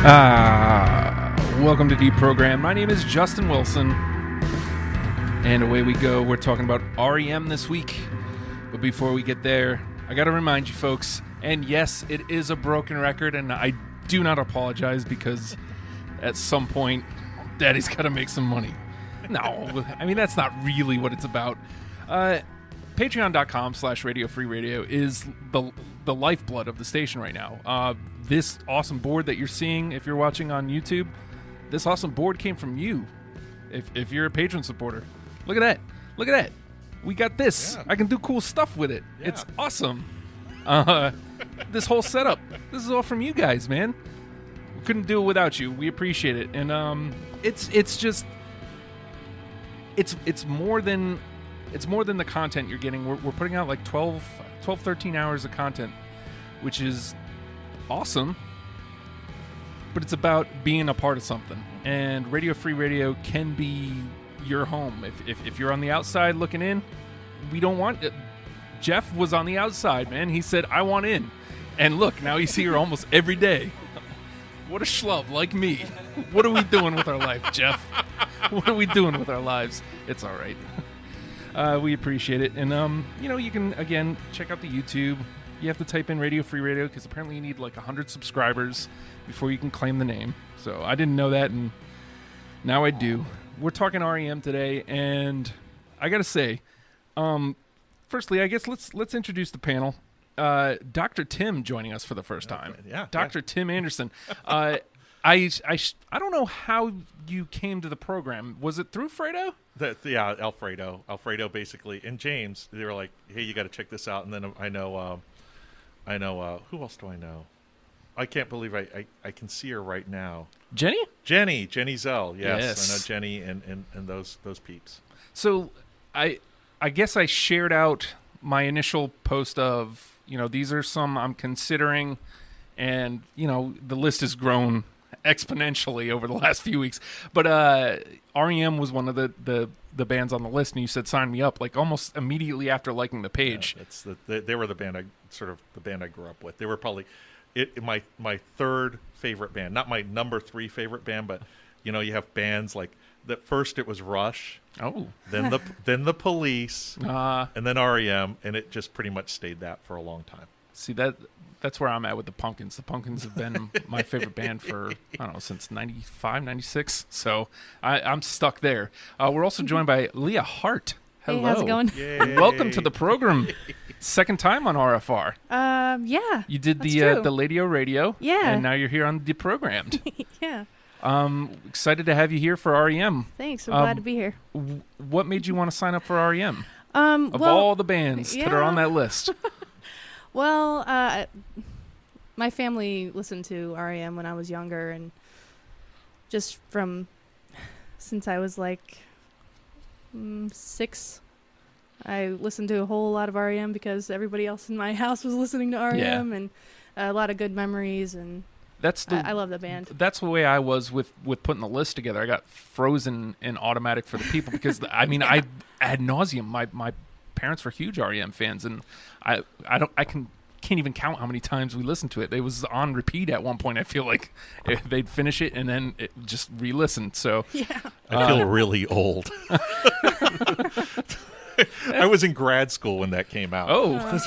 Welcome to Deprogrammed. My name is Justin Wilson, and away we go. We're talking about R.E.M. this week. But before we get there, I got to remind you folks, and yes, it is a broken record, and I do not apologize because at some point, Daddy's got to make some money. No, I mean, that's not really what it's about. Patreon.com/Radio Free Radio is the lifeblood of the station right now. This awesome board that you're seeing, if you're watching on YouTube, this awesome board came from you. If you're a patron supporter, look at that. Look at that. We got this. Yeah. I can do cool stuff with it. Yeah. It's awesome. This whole setup, this is all from you guys, man. We couldn't do it without you. We appreciate it, and it's just more than. It's more than the content you're getting. We're putting out like 12, 13 hours of content, which is awesome. But it's about being a part of something. And Radio Free Radio can be your home. If you're on the outside looking in, we don't want it. Jeff was on the outside, man. He said, I want in. And look, now he's here almost every day. What a schlub like me. What are we doing with our life, Jeff? What are we doing with our lives? It's all right. We appreciate it. And, you can, again, check out the YouTube. You have to type in Radio Free Radio because apparently you need like 100 subscribers before you can claim the name. So I didn't know that, and now I do. We're talking R.E.M. today, and I got to say, firstly, I guess let's introduce the panel. Dr. Tim joining us for the first time. Yeah. Dr. Tim Anderson. I don't know how you came to the program. Was it through Fredo? Alfredo basically, and James. They were like, "Hey, you got to check this out." And then I know. Who else do I know? I can't believe I can see her right now. Jenny Zell. Yes, I know Jenny and those peeps. So I guess I shared out my initial post of these are some I'm considering, and the list has grown exponentially over the last few weeks, but R.E.M. was one of the bands on the list, and you said sign me up like almost immediately after liking the page. Yeah, they were the band I grew up with. They were probably my third favorite band, not my number 3 favorite band, but you have bands like that. First it was Rush, then the Police, and then R.E.M., and it just pretty much stayed that for a long time. See, that's where I'm at with the Pumpkins. The Pumpkins have been my favorite band for, I don't know, since 95, 96. So I'm stuck there. We're also joined by Leah Hart. Hello. Hey, how's it going? Welcome to the program. Second time on RFR. Yeah. You did the Lady-O Radio. Yeah. And now you're here on Deprogrammed. Yeah. Excited to have you here for R.E.M. Thanks. I'm glad to be here. What made you want to sign up for R.E.M.? Of all the bands that are on that list. Well, my family listened to R.E.M. when I was younger, and just since I was like 6, I listened to a whole lot of R.E.M. because everybody else in my house was listening to R.E.M. and a lot of good memories, and I love the band. That's the way I was with putting the list together. I got frozen in automatic for the people because I mean I ad nauseum my parents were huge R.E.M. fans, and I can't even count how many times we listened to it. It was on repeat at one point. I feel like they'd finish it and then just re-listen. So yeah, I feel really old. I was in grad school when that came out. Oh.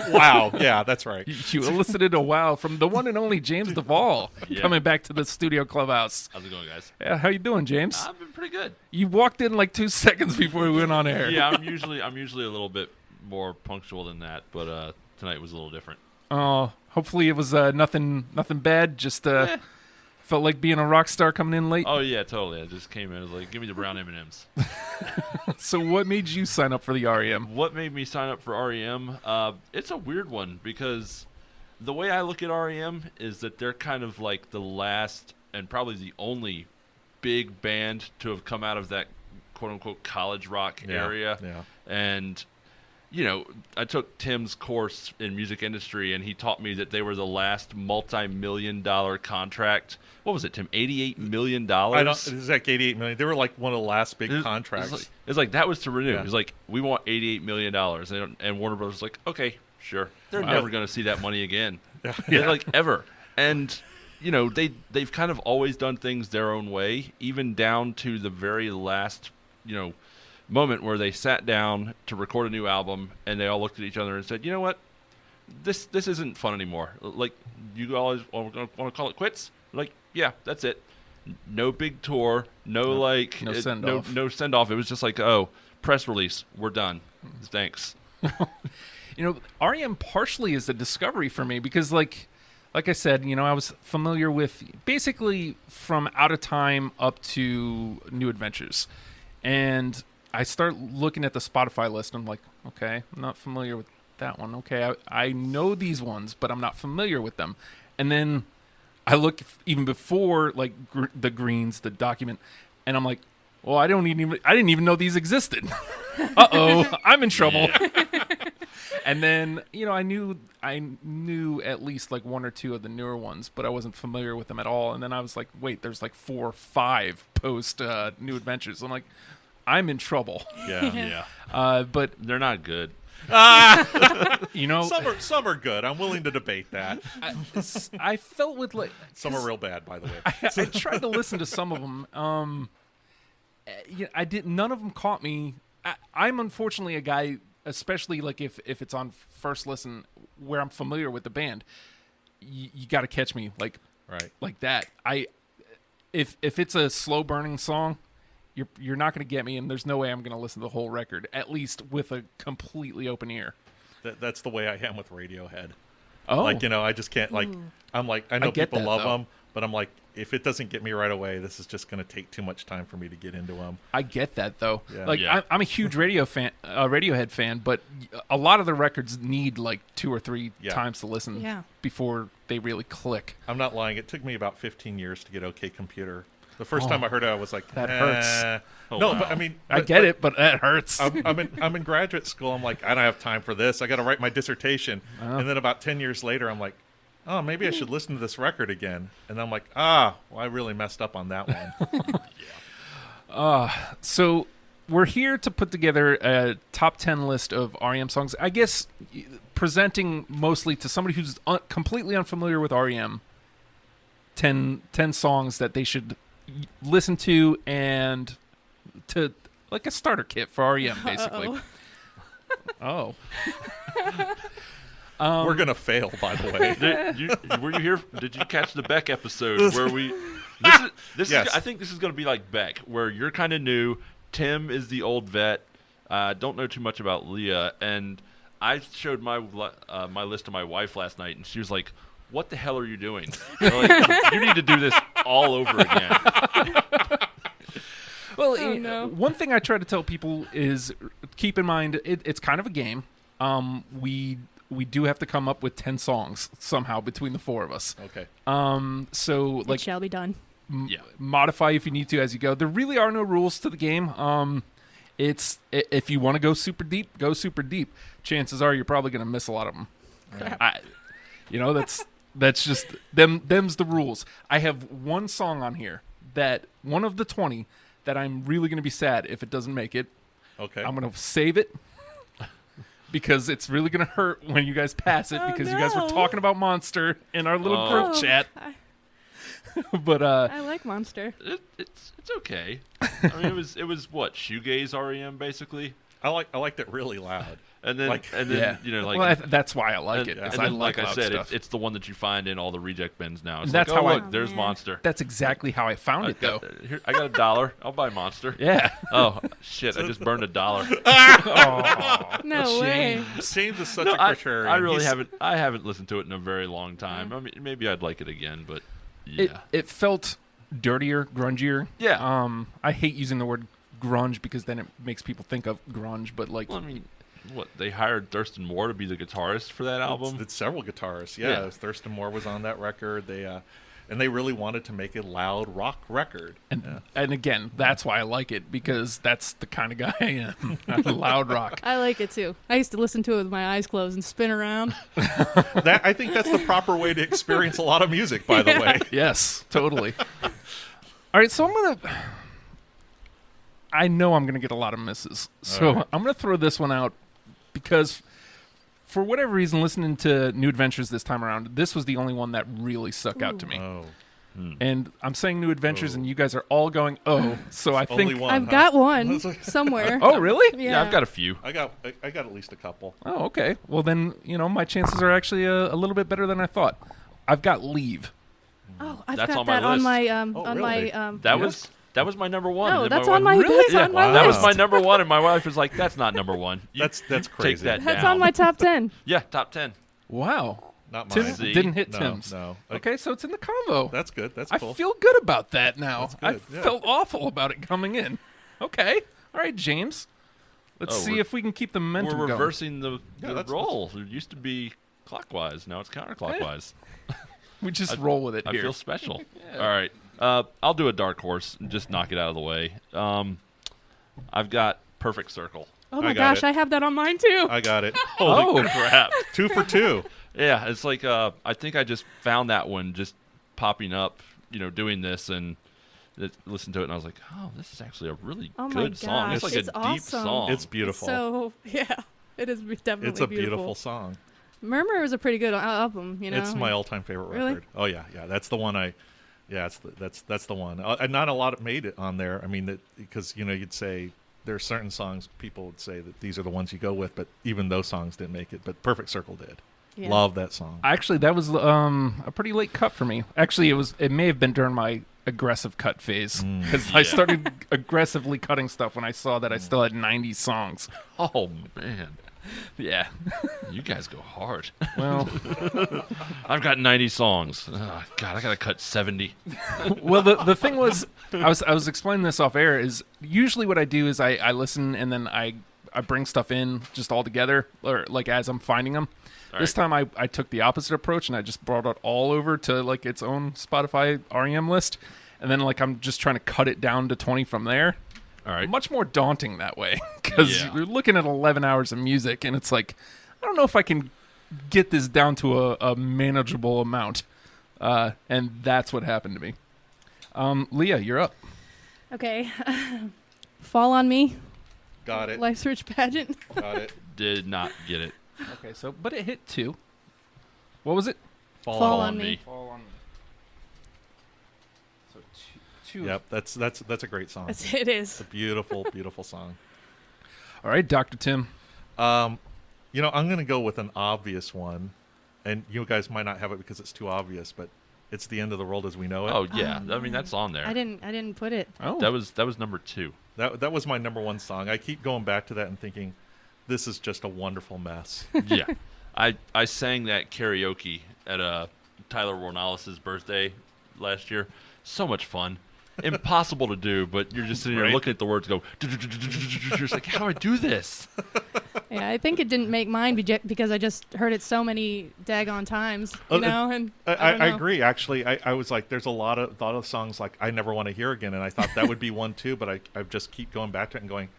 Wow. Yeah, that's right. You elicited a wow from the one and only James Duval coming back to the studio clubhouse. How's it going, guys? Yeah, how you doing, James? I've been pretty good. You walked in like 2 seconds before we went on air. Yeah, I'm usually a little bit more punctual than that, but tonight was a little different. Oh, hopefully it was nothing bad. Just felt like being a rock star coming in late. Oh yeah, totally. I just came in. I was like, give me the brown M&Ms. So what made you sign up for the R.E.M.? What made me sign up for R.E.M.? It's a weird one because the way I look at R.E.M. is that they're kind of like the last and probably the only big band to have come out of that quote-unquote college rock area. Yeah. And I took Tim's course in music industry, and he taught me that they were the last multi-million-dollar contract. What was it, Tim? $88 million? It's like $88 million. They were like one of the last big contracts. It's like that was to renew. Yeah. It was like, we want $88 million. And Warner Bros. was like, okay, Sure. They're Wow. never going to see that money again. Yeah. Like, ever. And, you know, they've kind of always done things their own way, even down to the very last, you know, moment where they sat down to record a new album and they all looked at each other and said, you know what? This isn't fun anymore. Like, you always want to call it quits? Like, yeah, that's it. No big tour, no send-off. No send-off. It was just like, oh, press release, we're done. Thanks. You know, R.E.M. partially is a discovery for me because, like I said, you know, I was familiar with basically from Out of Time up to New Adventures. And I start looking at the Spotify list and I'm like, okay, I'm not familiar with that one. Okay, I know these ones, but I'm not familiar with them. And then I look even before, like, the Greens, the document, and I'm like, well, I didn't even know these existed. Uh-oh, I'm in trouble. Yeah. And then, you know, I knew at least like one or two of the newer ones, but I wasn't familiar with them at all. And then I was like, wait, there's like 4 or 5 post New Adventures. I'm like, I'm in trouble. Yeah. But They're not good. you know, Some are good. I'm willing to debate that. I felt with like Some are real bad, by the way. I tried to listen to some of them. None of them caught me. I'm unfortunately a guy, especially like if it's on first listen where I'm familiar with the band, you got to catch me Right. like that. If it's a slow burning song, you're not going to get me, and there's no way I'm going to listen to the whole record, at least with a completely open ear. That's the way I am with Radiohead. Oh, Like, you know, I just can't, like, I'm like, I know get people that, love though. them, but I'm like, if it doesn't get me right away, this is just going to take too much time for me to get into them. I get that though. Yeah. Like Yeah. I'm a huge Radiohead fan, but a lot of the records need like 2 or 3 Yeah. times to listen Yeah. before they really click. I'm not lying. It took me about 15 years to get OK Computer. The first time I heard it, I was like, That hurts. Oh, no, wow. but I mean, I get it, but that hurts. I'm in graduate school. I'm like, I don't have time for this. I got to write my dissertation. And then about 10 years later, I'm like, oh, maybe I should listen to this record again. And I'm like, well, I really messed up on that one. So we're here to put together a top 10 list of R.E.M. songs. I guess presenting mostly to somebody who's completely unfamiliar with R.E.M. 10 songs that they should listen to and to like a starter kit for R.E.M. basically. Uh-oh. Oh. We're going to fail, by the way. Were you here? Did you catch the Beck episode where we? This Yes. is. I think this is going to be like Beck, where you're kind of new. Tim is the old vet. Don't know too much about Leah, and I showed my list to my wife last night, and she was like, "What the hell are you doing? Like, you need to do this all over again." Well, Oh, no. one thing I try to tell people is keep in mind it's kind of a game. We do have to come up with 10 songs somehow between the 4 of us. Okay. So It like shall be done. Yeah. modify if you need to as you go. There really are no rules to the game. It's if you want to go super deep, go super deep. Chances are you're probably going to miss a lot of them. Crap. That's just them's the rules. I have one song on here that one of the 20 that I'm really going to be sad if it doesn't make it. Okay. I'm going to save it because it's really going to hurt when you guys pass it because you guys were no. talking about Monster in our little Oh. group chat. But I like Monster. It's okay. I mean, it was what shoegaze REM basically, I liked it really loud. and then Like- you know, like well, that's why I like and, it. 'cause and I then, like I loud said, stuff. it's the one that you find in all the reject bins now. It's That's like, how oh, I- look, there's man. Monster. That's exactly how I found it, though. I got $1. I'll buy Monster. Yeah. Oh shit! I just burned $1. Oh, No way. James is such No, a contrarian. I really He's- haven't. I haven't listened to it in a very long time. I mean, maybe I'd like it again, but yeah. It felt dirtier, grungier. Yeah. I hate using the word grunge because then it makes people think of grunge, but like Well, I mean, what they hired Thurston Moore to be the guitarist for that album. It's several guitarists. Yeah. Yeah, Thurston Moore was on that record. And they really wanted to make a loud rock record. and again, that's why I like it because that's the kind of guy I am. I'm loud rock. I like it too. I used to listen to it with my eyes closed and spin around. I think that's the proper way to experience a lot of music, by the way. Yes, totally. All right, so I know I'm gonna get a lot of misses. So All right. I'm gonna throw this one out because for whatever reason, listening to New Adventures this time around, this was the only one that really stuck out to me. Oh, And I'm saying New Adventures, and you guys are all going, oh. So I only think... one, I've huh? got one somewhere. Oh, really? Yeah. I've got a few. I got at least a couple. Oh, okay. Well, then, my chances are actually a little bit better than I thought. I've got Leave. Oh, I've That's got on my that on list. my really? That was my number one. No, And that's my on wife- my. Really? That's on my Wow. That list. was my number one, and my wife was like, "That's not number one. You That's crazy. take that That's down." on my top 10. Yeah, top 10. Wow. Not Tim mine. See? didn't hit No, Tim's. no. Okay, so it's in the combo. That's good. That's I cool. feel good about that now. That's I good, yeah. felt awful about it coming in. Okay. All right, James. Let's see we're- if we can keep the momentum We're going. reversing the that's- roll. It used to be clockwise. Now it's counterclockwise. We just roll with it I here. feel special. All right. I'll do a dark horse and just knock it out of the way. I've got Perfect Circle. Oh my I got gosh, it. I have that on mine too. I got it. Oh, Crap. 2 for 2. Yeah, it's like I think I just found that one just popping up, doing this and listened to it, and I was like, oh, this is actually a really Oh my good song. It's gosh, like it's a deep awesome. song. It's beautiful. So yeah, it is definitely It's a beautiful song. Murmur is a pretty good album. It's my all-time favorite Really? record. Oh yeah. That's the one that's the one. And not a lot made it on there. I mean, because you'd say there are certain songs people would say that these are the ones you go with, but even those songs didn't make it. But Perfect Circle did. Yeah. Love that song. actually, that was a pretty late cut for me. Actually, it may have been during my aggressive cut phase because I Yeah. started aggressively cutting stuff when I saw that I still had 90 songs. Oh, man. Yeah. You guys go hard. Well, I've got 90 songs. Oh, God, I got to cut 70. well, the thing was, I was explaining this off air. Is usually what I do is I listen and then I bring stuff in just all together, or like as I'm finding them. This time I took the opposite approach and I just brought it all over to like its own Spotify R.E.M. list, and then like I'm just trying to cut it down to 20 from there. All right. Much more daunting that way because Yeah. you're looking at 11 hours of music and it's like, I don't know if I can get this down to a manageable amount. And that's what happened to me. Leah, you're up. Okay, Fall on Me, Got it. Life's Rich Pageant. Got it. Did not get it. Okay, but it hit 2. What was it? Fall on Me. Fall on me. So two. Yep. That's a great song. It is. It's a beautiful, beautiful song. All right, Dr. Tim. I'm going to go with an obvious one, and you guys might not have it because it's too obvious, but it's The End of the World as We Know It. Oh, yeah. I mean, that's on there. I didn't put it. Oh, That was number 2. That was my number one song. I keep going back to that and thinking, this is just a wonderful mess. Yeah. I sang that karaoke at Tyler Warnallis's birthday last year. So much fun. Impossible to do, but you're just sitting there Right. looking at the words go. You're just like, how do I do this? Yeah, I think it didn't make mine because I just heard it so many daggone times, and I don't know. agree. Actually, I was like, there's a lot of songs like I never want to hear again, and I thought that would be one too. But I just keep going back to it and going,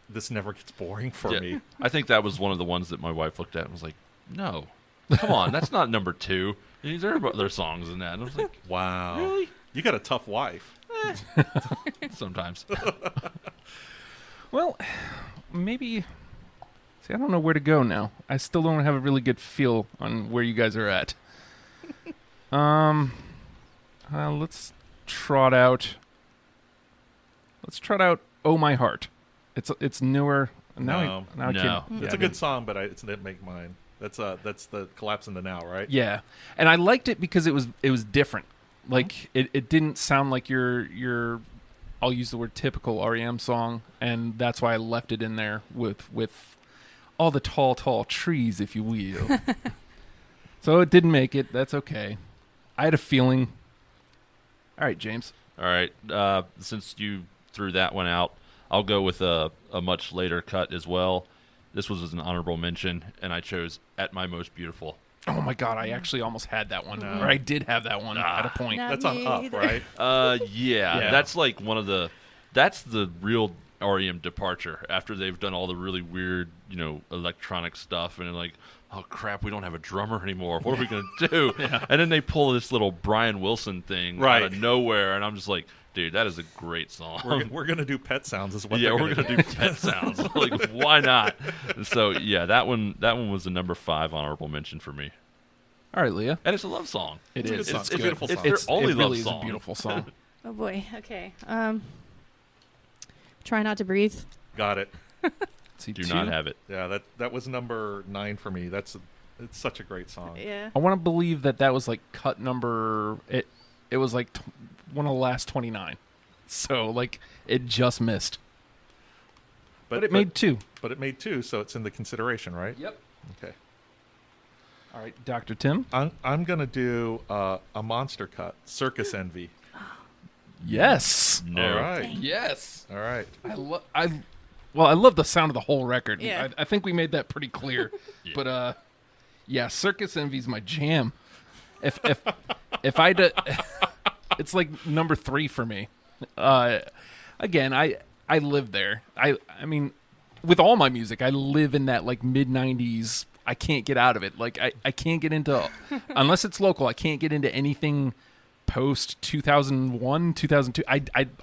this never gets boring for me. I think that was one of the ones that my wife looked at and was like, no, come on, that's not number 2. There are other songs in that. And I was like, Wow, really? You got a tough wife. Sometimes. well, maybe. See, I don't know where to go now. I still don't have a really good feel on where you guys are at. Let's trot out. "Oh My Heart." It's newer. Now No. I No. can't. It's a good song, but it didn't make mine. That's the Collapse in the Now, right? Yeah, and I liked it because it was different. Like it didn't sound like your I'll use the word typical R.E.M. song, and that's why I left it in there with all the tall trees, if you will. So it didn't make it. That's okay. I had a feeling. All right, James. All right. Since you threw that one out, I'll go with a much later cut as well. This was an honorable mention, and I chose At My Most Beautiful. Oh my God! I actually almost had that one, No. or I did have that one at a point. Not That's on me Up, either. right? Yeah, Yeah. that's like that's the real R.E.M. departure after they've done all the really weird, electronic stuff, and they're like, oh crap, we don't have a drummer anymore. What are we gonna do? And then they pull this little Brian Wilson thing out of nowhere, and I'm just like, dude, that is a great song. We're gonna do pet sounds, is what? Yeah, they're we're gonna do pet sounds. Like, why not? So yeah, that one was the number 5 honorable mention for me. All right, Leah. And it's a love song. It is. It's a beautiful song. It's their only it really love is song. a beautiful song. Oh boy. Okay. Try Not to Breathe. Got it. Do not have it. Yeah, that was number 9 for me. It's such a great song. Yeah. I want to believe that was like cut number. It was like one of the last 29. So like it just missed. But it made 2. But it made 2, so it's in the consideration, right? Yep. Okay. All right, Dr. Tim. I'm gonna do a monster cut, Circus Envy. Yes. No. All right. Yes. All right. I love the sound of the whole record. Yeah. I think we made that pretty clear. Yeah. But yeah, Circus Envy's my jam. If I did, it's like number 3 for me. Again, I live there. I mean, with all my music, I live in that like mid 90s. I can't get out of it. Like I can't get into unless it's local. I can't get into anything post 2001, 2002. I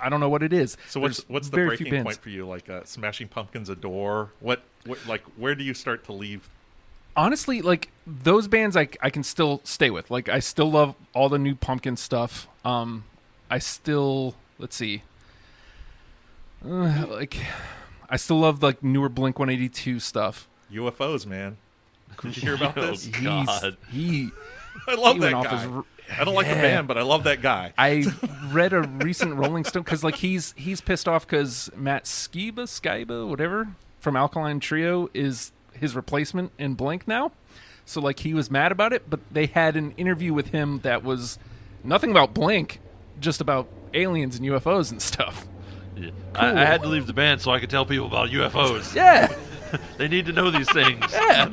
don't know what it is. So There's what's the very few breaking bands. point for you? Like Smashing Pumpkins, Adore. What like where do you start to leave? Honestly, like those bands I can still stay with. Like I still love all the new Pumpkin stuff. I still, let's see. Like I still love like newer Blink 182 stuff. UFOs, man. Did you hear about this? God. I love he that went off guy. his I don't like the band, but I love that guy. I read a recent Rolling Stone because like he's pissed off because Matt Skiba, whatever, from Alkaline Trio is his replacement in Blink now. So like he was mad about it, but they had an interview with him that was nothing about Blink, just about aliens and UFOs and stuff. Yeah. I had to leave the band so I could tell people about UFOs. Yeah, They need to know these things. yeah.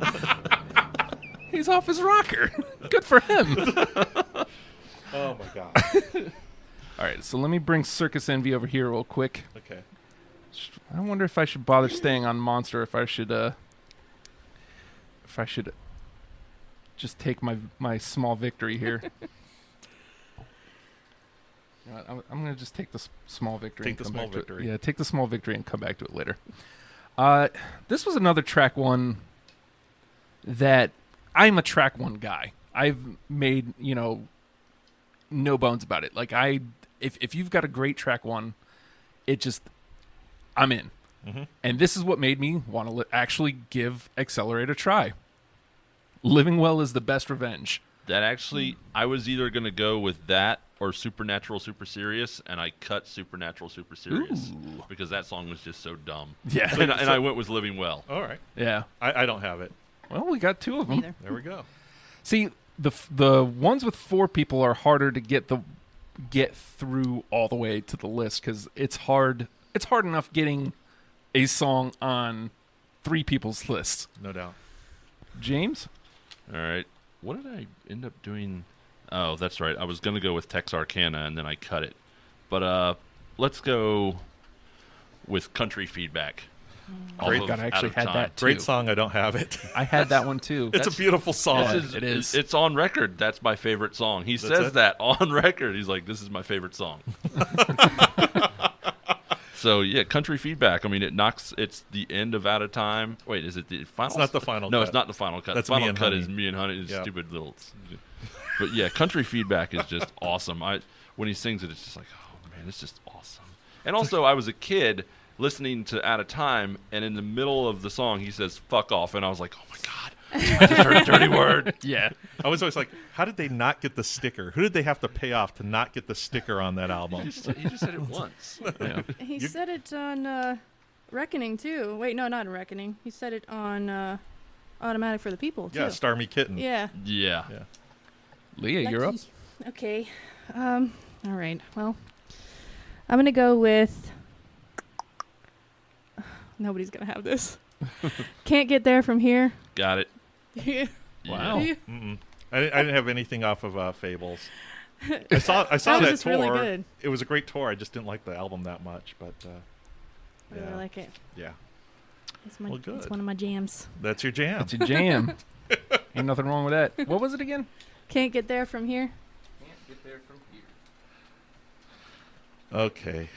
He's off his rocker. Good for him. Oh my god. All right, so let me bring Circus Envy over here real quick. Okay. I wonder if I should bother staying on Monster. If I should just take my small victory here. You know what, I'm gonna just take the small victory. Take the small victory. Yeah, take the small victory and come back to it later. This was another track one that I'm a track one guy. I've made, no bones about it. Like if you've got a great track one, I'm in. Mm-hmm. And this is what made me want to actually give Accelerate a try. Living Well is the best revenge. That actually, I was either going to go with that or Supernatural Super Serious, and I cut Supernatural Super Serious Ooh. because that song was just so dumb. Yeah. And I went with Living Well. All right. Yeah. I don't have it. Well, we got 2 of them. Neither. There we go. See, the ones with 4 people are harder to get through all the way to the list because it's hard. It's hard enough getting a song on 3 people's lists. No doubt. James? All right. What did I end up doing? Oh, that's right. I was going to go with Texarkana, and then I cut it. But let's go with Country Feedback. Great. Off God, of I actually Out of had Time. that too. Great song. I don't have it. I had that one too. It's a beautiful song. it is. It's on record. That's my favorite song. He says it? that on record. He's like, this is my favorite song. So, yeah, Country Feedback. I mean, it's the end of Out of Time. Wait, is it the final? It's not the final No, cut. it's not the final cut. That's the final Me and cut Honey. is Me and Honey. It's Yep. stupid little. But, yeah, Country Feedback is just awesome. When he sings it, it's just like, oh, man, it's just awesome. And also, I was a kid listening to Out of Time, and in the middle of the song, he says, fuck off. And I was like, oh, my God. I just heard a dirty word. Yeah. I was always like, how did they not get the sticker? Who did they have to pay off to not get the sticker on that album? He just said it once. Yeah. He said it on Reckoning too. Wait, no, not in Reckoning. He said it on Automatic for the People too. Yeah, Starmy Kitten. Yeah. Yeah. Yeah. Leah, you're up. Lucky. Okay. All right. Well, I'm gonna go with. Nobody's gonna have this. Can't Get There From Here. Got it. Yeah. Wow. Mm-mm. I didn't have anything off of Fables. I saw That was that just tour. really good. It was a great tour. I just didn't like the album that much, but I really like it. Yeah. It's Well, good. It's one of my jams. That's your jam. It's a jam. Ain't nothing wrong with that. What was it again? Can't get there from here. Can't get there from here. Okay.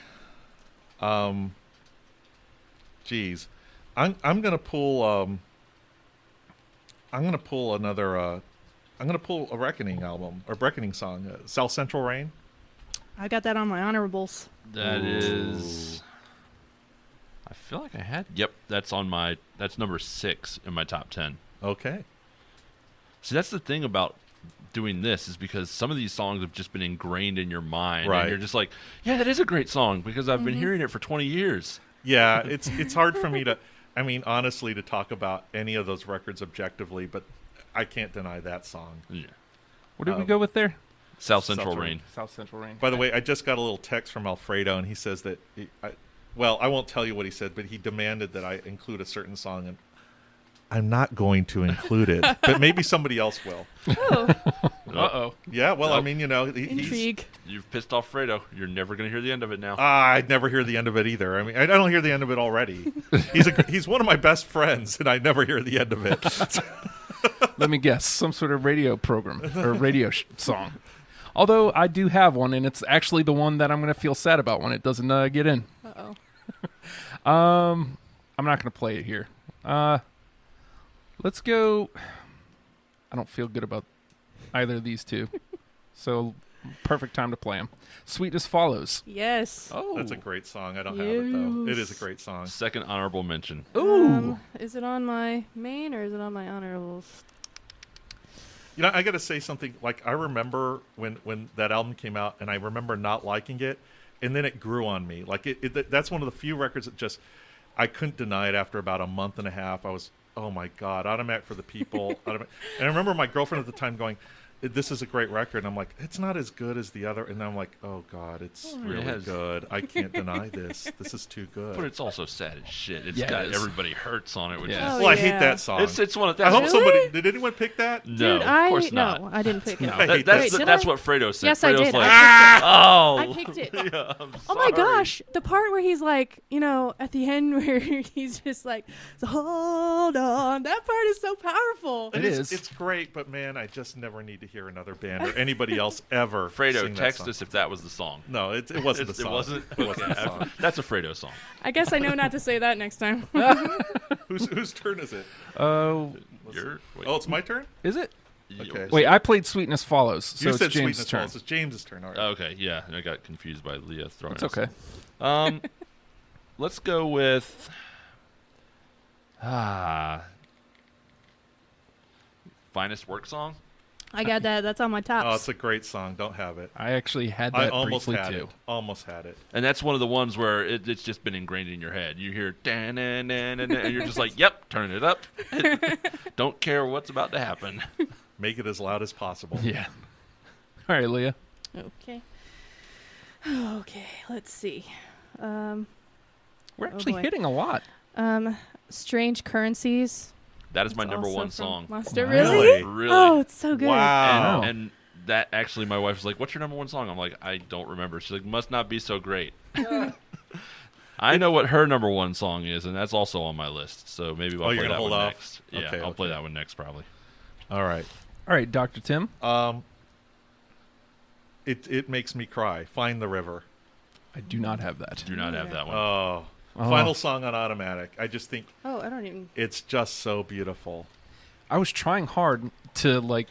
Geez. I'm gonna pull another I'm gonna pull a Reckoning album or Reckoning song, South Central Rain. I got that on my honorables. That is. I feel like I had. Yep, that's number 6 in my top 10. Okay. See, that's the thing about doing this is because some of these songs have just been ingrained in your mind, Right. and you're just like, yeah, that is a great song because I've been hearing it for 20 years. Yeah, it's hard for me to, I mean, honestly, to talk about any of those records objectively, but I can't deny that song. Yeah. What did we go with there? South Central South Rain. South Central Rain. By the way, I just got a little text from Alfredo, and he says that, I won't tell you what he said, but he demanded that I include a certain song, and I'm not going to include it, but maybe somebody else will. Oh, Uh-oh. Yeah, well, I Nope. mean, intrigue. You've pissed off Fredo. You're never going to hear the end of it now. I'd never hear the end of it either. I mean, I don't hear the end of it already. He's one of my best friends, and I never hear the end of it. Let me guess. Some sort of radio program or radio song. Although I do have one, and it's actually the one that I'm going to feel sad about when it doesn't get in. Uh-oh. I'm not going to play it here. Let's go. I don't feel good about either of these two. So, perfect time to play them. Sweet as Follows. Yes. Oh. That's a great song. I don't have it, though. It is a Yes. great song. Second honorable mention. Ooh. Is it on my main or is it on my honorables? You know, I got to say something. Like, I remember when that album came out, and I remember not liking it, and then it grew on me. Like, that's one of the few records that just, I couldn't deny it after about a month and a half. I was, oh my God, Automatic for the People. And I remember my girlfriend at the time going, this is a great record. And I'm like, it's not as good as the other. And I'm like, oh God, it's really good. I can't deny this. This is too good. But it's also sad as shit. It's Yeah, got it is. Everybody Hurts on it, which Yeah. is... Oh, I hate yeah. that song. It's one of I hope that's somebody, did anyone pick that? No, Dude, of course not. No, I didn't pick it. No. up. I hate That's Wait, did that's I? what Fredo said. Yes, I Fredo's did. like, I oh, picked it. yeah, I'm Oh my sorry. gosh, the part where he's like, at the end where he's just like, so hold on. That part is so powerful. It is. It's great, but man, I just never need to hear another band or anybody else ever Fredo, sing that text song. us if that was the song. No, it wasn't the It song. wasn't? It wasn't the song. That's a Fredo song. I guess I know not to say that next time. Whose turn is it? Oh, Wait, Oh, it's my turn? is it? Okay. Wait, I played Sweetness Follows, so You it's said James' Sweetness turn. Falls. It's James's turn. All right. Okay, yeah. I got confused by Leah throwing It's us. okay. Let's go with Finest Work Song. I got that. That's on my tops. Oh, it's a great song. Don't have it. I actually had I that almost briefly had too. it. Almost had it. And that's one of the ones where it's just been ingrained in your head. You hear dan dan dan dan, and you're just like, "Yep, turn it up." Don't care what's about to happen. Make it as loud as possible. Yeah. All right, Leah. Okay. Okay, let's see. We're actually boy. hitting a lot. Strange Currencies. That is my It's number also one from song. Monster. Wow. Really? Really. Oh, it's so good. Wow. And that actually, my wife was like, "What's your number one song?" I'm like, "I don't remember." She's like, "Must not be so great." I know what her number one song is, and that's also on my list. So maybe I'll Oh, you're play gonna that hold one off? next. Yeah, Okay, I'll play okay. that one next probably. All right. All right, Dr. Tim. It makes me cry. Find the River. I do not have that. Do not have that one. Oh. Oh. Final song on Automatic. I just think Oh, I don't even. it's just so beautiful. I was trying hard to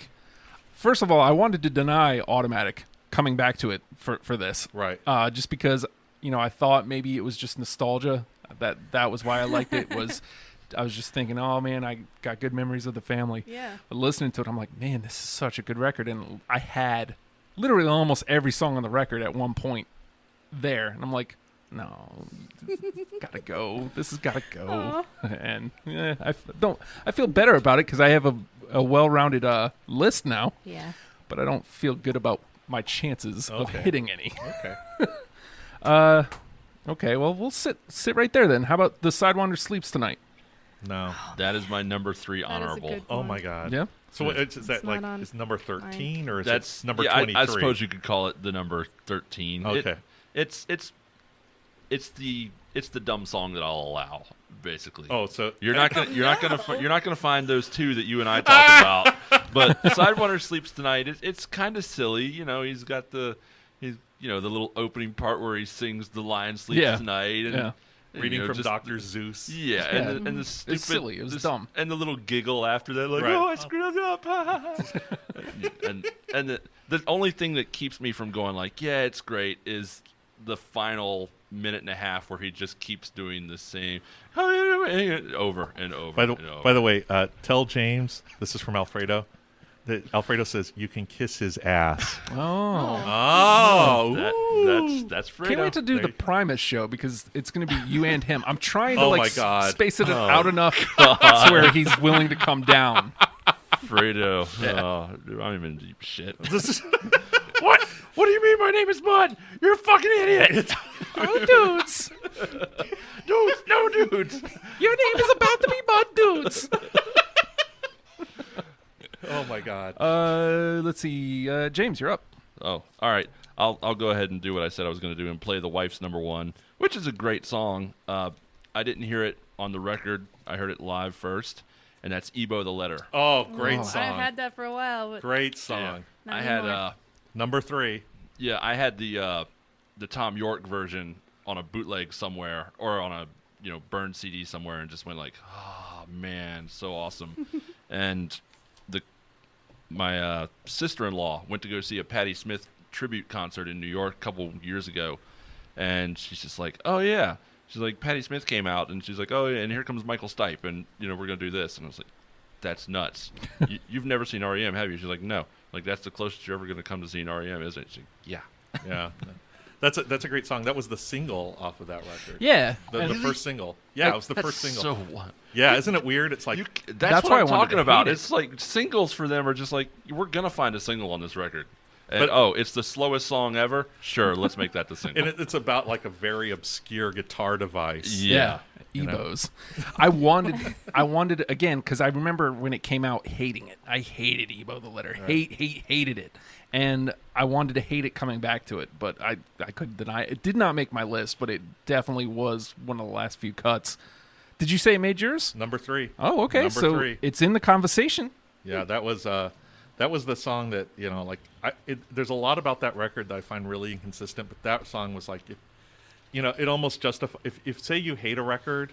first of all, I wanted to deny Automatic coming back to it for this. Right. Just because, I thought maybe it was just nostalgia. That was why I liked it. I was just thinking, oh man, I got good memories of the family. Yeah. But listening to it, I'm like, man, this is such a good record. And I had literally almost every song on the record at one point there. And I'm like, no, gotta go. This has gotta go. And I feel better about it because I have a well-rounded list now, Yeah. but I don't feel good about my chances of Okay. hitting any. Okay. Okay, well, we'll sit right there then. How about The Sidewinder Sleeps Tonight? No. That is my number 3 That is a honorable. good Oh one. my God. Yeah? So what, is that It's not like on is number 13 mine. or is That's it number yeah, 23? I suppose you could call it the number 13. Okay. It's it's the dumb song that I'll allow. Basically. Oh, so you're not gonna find those two that you and I talked about. But Sidewinder Sleeps Tonight. It's kind of silly. You know, he's got the little opening part where he sings "The Lion Sleeps Tonight" and reading from Dr. Zeus. Yeah, and the stupid, it's silly. It was dumb. And the little giggle after that, like, Right. "Oh, I screwed up." and the only thing that keeps me from going like, "Yeah, it's great," is the final minute and a half where he just keeps doing the same over and over. By the way, tell James, this is from Alfredo, that Alfredo says you can kiss his ass. That's Fredo. Can't wait to do the Primus show because it's going to be you and him. I'm trying to my God. space it out enough to where he's willing to come down. Fredo. I'm even deep shit. What? What do you mean my name is Bud? You're a fucking idiot. Oh, dudes. Dudes, no dudes. Your name is about to be Bud Dudes. Oh my God. Let's see. James, you're up. Oh, all right. I'll go ahead and do what I said I was going to do and play The Wife's Number One, which is a great song. I didn't hear it on the record. I heard it live first, and that's Ebo the Letter. Oh, great song. I had that for a while. But Great song. not I anymore. had Number 3. yeah, I had the Tom York version on a bootleg somewhere or on a burned CD somewhere, and just went like, oh man, so awesome. And my sister-in-law went to go see a Patti Smith tribute concert in New York a couple years ago, and she's just like, oh yeah, she's like, Patti Smith came out, and she's like, oh yeah, and here comes Michael Stipe, and we're gonna do this. And I was like, that's nuts. You've never seen R.E.M., have you? She's like, no. Like, that's the closest you're ever gonna come to seeing R.E.M., isn't it? She's like, yeah. Yeah. That's a great song. That was the single off of that record. Yeah. The first single. Yeah, it was the first single. So what? Yeah, isn't it weird? It's like That's what why I I'm wanted talking to about. hate it. It's like singles for them are just like, we're gonna find a single on this record. And, But- it's the slowest song ever. Sure, let's make that the single. and it's about like a very obscure guitar device. Yeah. You know? Ebos. I wanted again because I remember when it came out, hating it. I hated Ebo the Letter. Right. Hated it, and I wanted to hate it coming back to it, but I couldn't deny it. It did not make my list, but it definitely was one of the last few cuts. Did you say it made yours? Number 3. Oh, okay. Number So 3. it's in the conversation. Yeah, that was the song that there's a lot about that record that I find really inconsistent, but that song was like, it almost justifies if say you hate a record,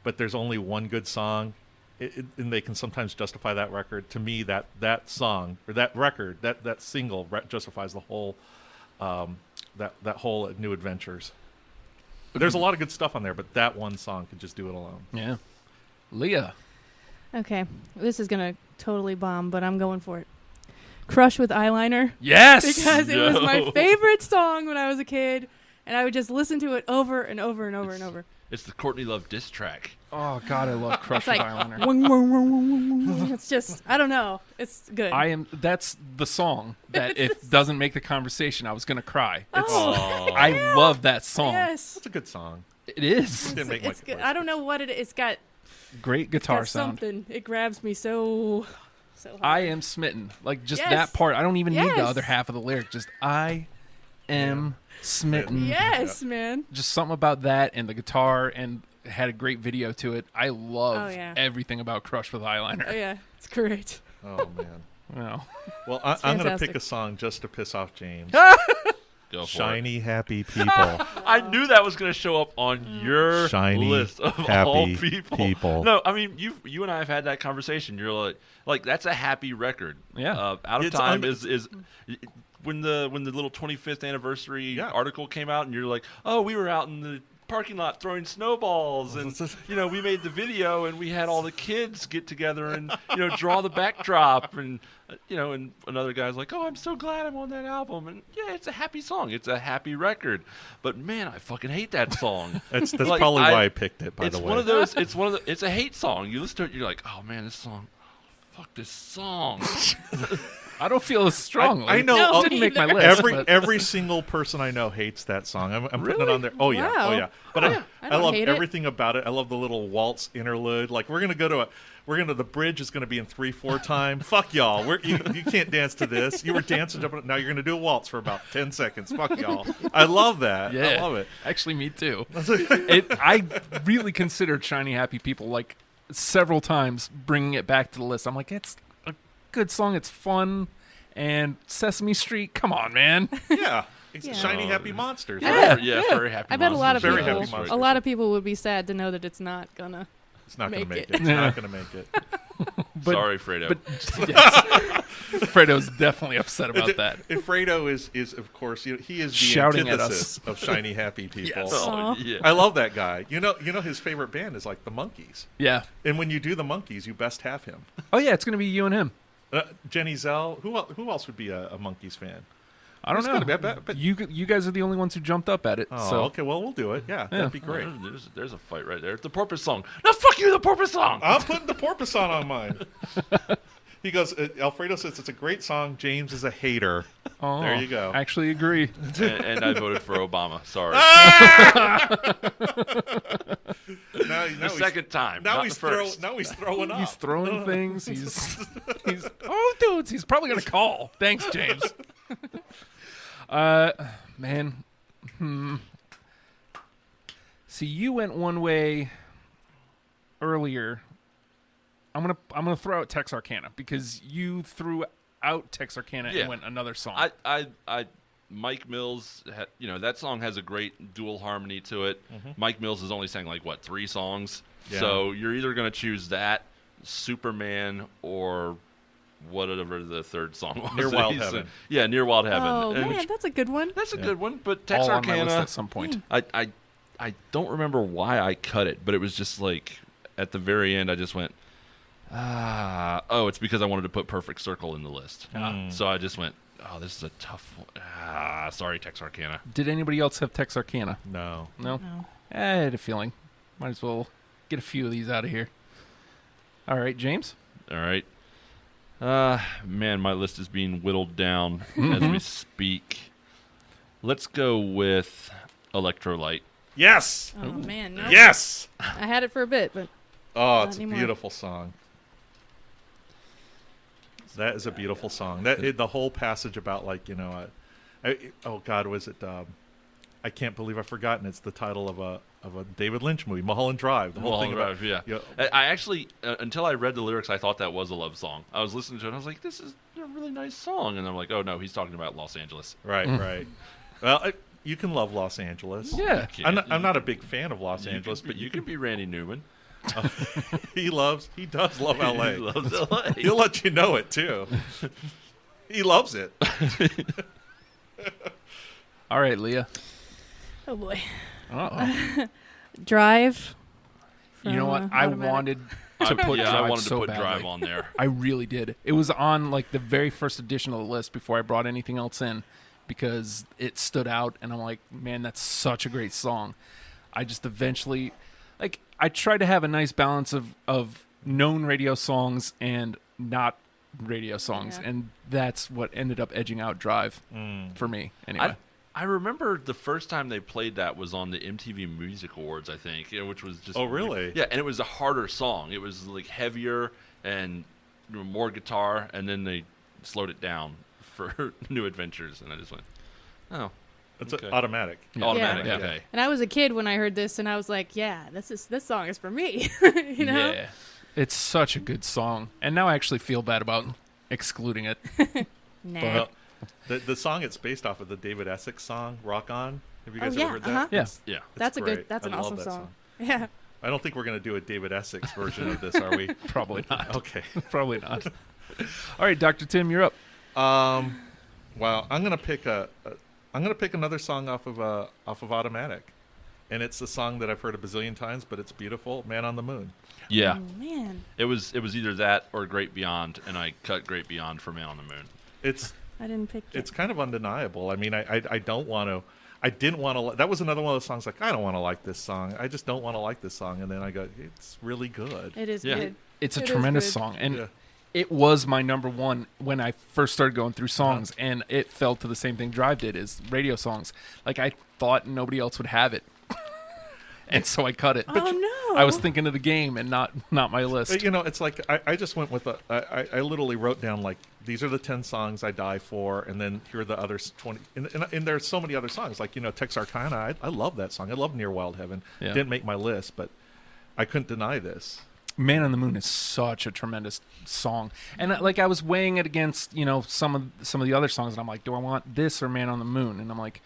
but there's only one good song, and they can sometimes justify that record. To me, that song or that record, that single justifies the whole that whole New Adventures. There's a lot of good stuff on there, but that one song could just do it alone. Yeah. Leah. Okay, this is gonna totally bomb, but I'm going for it. Crush with Eyeliner. Yes. Because it was my favorite song when I was a kid, and I would just listen to it over and over and over and over. It's the Courtney Love diss track. Oh God, I love Crush It's like, with Eyeliner. it's just, I don't know. It's good. That's the song that if it doesn't make the conversation, I was gonna cry. Oh, I love that song. yes. It's a good song. It is. Didn't make my It's good. list. I don't know what it is. It's got Great guitar got sound. something. It grabs me so hard. I am smitten. Like just Yes. that part. I don't even need the Yes. other half of the lyric. Just I am smitten. Yes, man. Just something about that and the guitar, and it had a great video to it. I love Oh, yeah. everything about Crush with Eyeliner. Oh yeah, it's great. Oh man. Wow. Well, I'm going to pick fantastic. a song just to piss off James. Go for Shiny, happy people. it. I knew that was going to show up on your Shiny, list of happy all people. people. No, I mean you and I have had that conversation. You're like that's a happy record. Yeah. Out of It's Time un- is when the little 25th anniversary Yeah. article came out, and you're like, oh, we were out in the parking lot throwing snowballs, and we made the video, and we had all the kids get together and draw the backdrop, and and another guy's like, oh, I'm so glad I'm on that album, and yeah, it's a happy song, it's a happy record, but man, I fucking hate that song. That's Like, probably why I picked it. By It's the way, one of those. It's a hate song. You listen to it, you're like, oh man, this song. Fuck this song. I don't feel as strongly. I know. No, It didn't make my either. list. Every single person I know hates that song. I'm putting it Really? on there. Oh yeah, Wow. oh yeah. But I I don't love hate it. everything about it. I love the little waltz interlude. Like the bridge is gonna be in 3/4 time. Fuck y'all. You can't dance to this. You were dancing up. Now you're gonna do a waltz for about 10 seconds. Fuck y'all. I love that. Yeah, I love it. Actually, me too. I really considered Shiny Happy People like several times, bringing it back to the list. I'm like, it's a good song. It's fun. And Sesame Street, come on, man. Yeah. It's Yeah. Shiny Happy Monsters. Yeah. Very happy. I bet a lot of Very people, happy monsters. a lot of people would be sad to know that it's not gonna. It's not gonna Make make it. it. It's not gonna make it. But- Sorry, Fredo. But yes, Fredo's definitely upset about that. And Fredo is of course he is the Shouting at antithesis of Shiny Happy People. Yes. oh, Aw. yeah. I love that guy. You know his favorite band is like the Monkees. Yeah. And when you do the Monkees, you best have him. Oh yeah, it's gonna be you and him. Jenny Zell. Who else would be a Monkees fan? I don't It's know. gotta be, I bet- but- you guys are the only ones who jumped up at it. Oh, so okay. Well, we'll do it. Yeah, that'd be great. There's a fight right there. The Porpoise song. No, fuck you, the Porpoise song. I'm putting the Porpoise on mine. He goes. Alfredo says it's a great song. James is a hater. oh, There you go. I actually agree. and I voted for Obama. Sorry. Now the second time. Now not he's the first. He's throwing up. He's throwing things. He's oh dudes, he's probably gonna call. Thanks, James. Man. See, you went one way earlier. I'm gonna throw out Texarkana because you threw out Texarkana Yeah. and went another song. Mike Mills, that song has a great dual harmony to it. Mike Mills has only sang 3 songs. Yeah. So you're either going to choose that, Superman, or whatever the third song was. Near that Wild he sang. Heaven. Yeah, Near Wild Heaven. Oh And man, that's a good one. that's a good one, but All on my list Texarkana, at some point. I don't remember why I cut it, but it was just at the very end I just went, it's because I wanted to put Perfect Circle in the list. So I just went, this is a tough one. Sorry, Texarkana. Did anybody else have Texarkana? No. No? No. I had a feeling. Might as well get a few of these out of here. All right, James? All right. Man, my list is being whittled down as we speak. Let's go with Electrolyte. Yes. Oh man, no. Yes. I had it for a bit, but Oh, Not it's a anymore. beautiful song. That is a beautiful song. The whole passage about oh God, was it? I can't believe I've forgotten. It's the title of a David Lynch movie, Mulholland Drive. The whole thing about yeah. I actually, until I read the lyrics, I thought that was a love song. I was listening to it, and I was like, this is a really nice song. And I'm like, oh, no, he's talking about Los Angeles. Right, right. Well, you can love Los Angeles. Yeah. I'm not a big fan of Los Angeles, but you can be Randy Newman. he does love L.A. He loves L.A. He'll let you know it, too. He loves it. All right, Leah. oh boy, Uh-oh. Drive. You know what? from, I Automatic. wanted to put I Drive wanted so to put badly. Drive on there. I really did. It was on the very first edition of the list before I brought anything else in because it stood out, and I'm like, man, that's such a great song. I just eventually, I tried to have a nice balance of known radio songs and not radio songs, Yeah. and that's what ended up edging out Drive for me. Anyway, I remember the first time they played that was on the MTV Music Awards, I think, which was just... Oh, really? Yeah, and it was a harder song. It was heavier and more guitar, and then they slowed it down for New Adventures, and I just went, oh, It's okay. automatic. Automatic, Yeah. okay. And I was a kid when I heard this, and I was like, "Yeah, this song is for me." you know? yeah, it's such a good song, and now I actually feel bad about excluding it. Nah. Well, the song it's based off of the David Essex song "Rock On." Have you guys Oh, yeah, ever heard that? uh-huh. Yeah. It's Yeah. That's a great. good. That's I an love awesome that song. Yeah. I don't think we're going to do a David Essex version of this, are we? Probably not. Okay. Probably not. All right, Dr. Tim, you're up. Well, I'm gonna pick another song off of Automatic, and it's a song that I've heard a bazillion times, but it's beautiful. "Man on the Moon." Yeah. Oh man, It was either that or Great Beyond, and I cut Great Beyond for Man on the Moon. I didn't pick it. It's kind of undeniable. I mean, I don't want to. I didn't want to. That was another one of those songs. I don't want to like this song. I just don't want to like this song. And then I go, it's really good. It is Yeah. good. It's a It is tremendous good. song, and Yeah. It was my number one when I first started going through songs, and it fell to the same thing Drive did, is radio songs. Like, I thought nobody else would have it. And so I cut it. Oh, no. I was thinking of the game and not my list. You know, it's like I just went with I literally wrote down, like, these are the 10 songs I die for, and then here are the other 20. And there's so many other songs. Like, you know, Texarkana, I love that song. I love Near Wild Heaven. Yeah. Didn't make my list, but I couldn't deny this. Man on the Moon is such a tremendous song. And I was weighing it against, you know, some of the other songs, and I'm like, do I want this or Man on the Moon? And I'm like,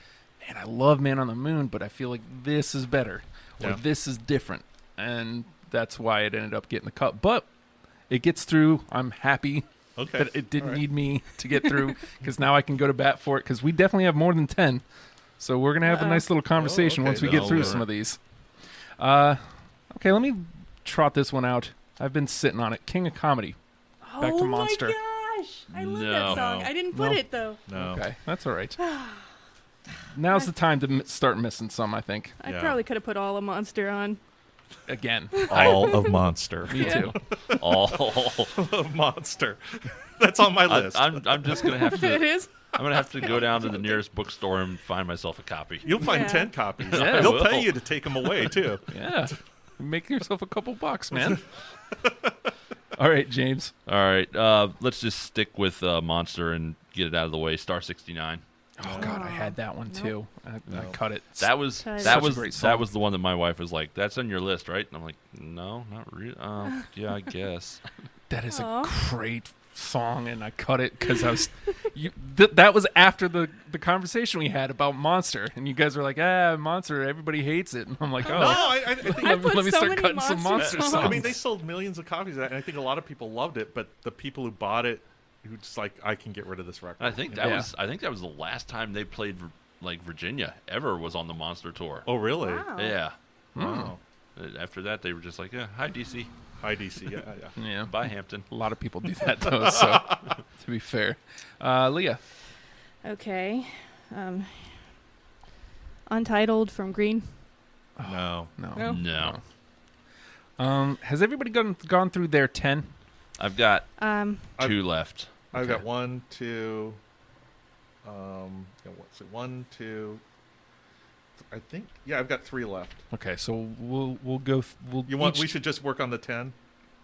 man, I love Man on the Moon, but I feel like this is better. Or this is different. And that's why it ended up getting the cut. But it gets through. I'm happy that it didn't need me to get through, because now I can go to bat for it, because we definitely have more than 10. So we're going to have a nice little conversation once we get through some of these. Okay, let me trot this one out. I've been sitting on it. King of Comedy. Back to Monster. Oh my gosh. I love that song. I didn't put it, though. No. Okay, that's all right. Now's the time to start missing some, I think. I probably could have put All a Monster on. Again. All of Monster. Me too. All of Monster. That's on my list. I'm just gonna have to. It is? I'm gonna have to go down to the nearest bookstore and find myself a copy. You'll find 10 copies. Yeah, They'll pay you to take them away, too. Yeah. Make yourself a couple bucks, man. All right, James. All right, let's just stick with Monster and get it out of the way. Star 69. Oh God, I had that one too. I cut it. That was Such a great song. that was the one that my wife was like, "That's on your list, right?" And I'm like, "No, not really. Yeah, I guess." That is a great song, and I cut it because I was. That was after the conversation we had about Monster, and you guys were like, Monster, everybody hates it, and I'm like, oh, No, I think let me start cutting some Monster songs. I mean, they sold millions of copies of that, and I think a lot of people loved it, but the people who bought it, who just like, I can get rid of this record. I think that was the last time they played like Virginia ever was on the Monster tour. Oh, really? Wow. Yeah. Wow. After that, they were just like, hi DC, Hi, DC. Yeah. Yeah, bye Hampton. a lot of people do that though. So, to be fair, Leah. Okay. Untitled from Green. No. No. Has everybody gone through their 10? I've got Um, 2 left. I've Okay. got 1, 2. What's it? 1, 2. I think. Yeah, I've got 3 left. Okay, so we'll go. We should just work on the 10.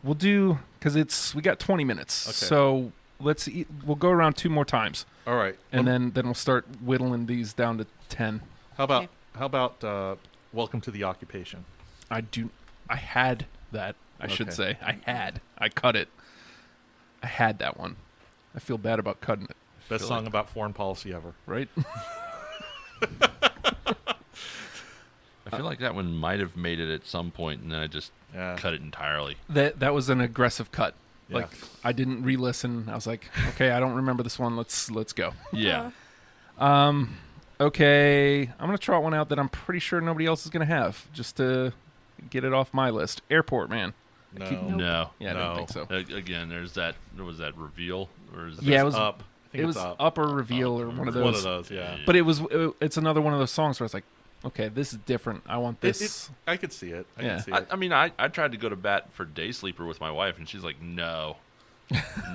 We'll do, because we got 20 minutes. Okay. So we'll go around 2 more times, All right. and then we'll start whittling these down to 10. How about Welcome to the Occupation? I had that. I should say I cut it. I had that one. I feel bad about cutting it. Best song about foreign policy ever. Right? I feel like that one might have made it at some point, and then I just cut it entirely. That was an aggressive cut. Yeah. Like, I didn't re-listen. I was like, okay, I don't remember this one. Let's go. Yeah. Okay, I'm gonna trot one out that I'm pretty sure nobody else is gonna have, just to get it off my list. Airport Man. No. No. Yeah, I don't think so. Again, there's that. Was that Reveal? Or is Yeah, that, it was Up. I think It it's was Up. Up or Reveal or one of those. One of those, yeah. But it's another one of those songs where it's like, okay, this is different. I want this. I could see it. I Yeah. could see it. I mean, I tried to go to bat for Day Sleeper with my wife, and she's like, no.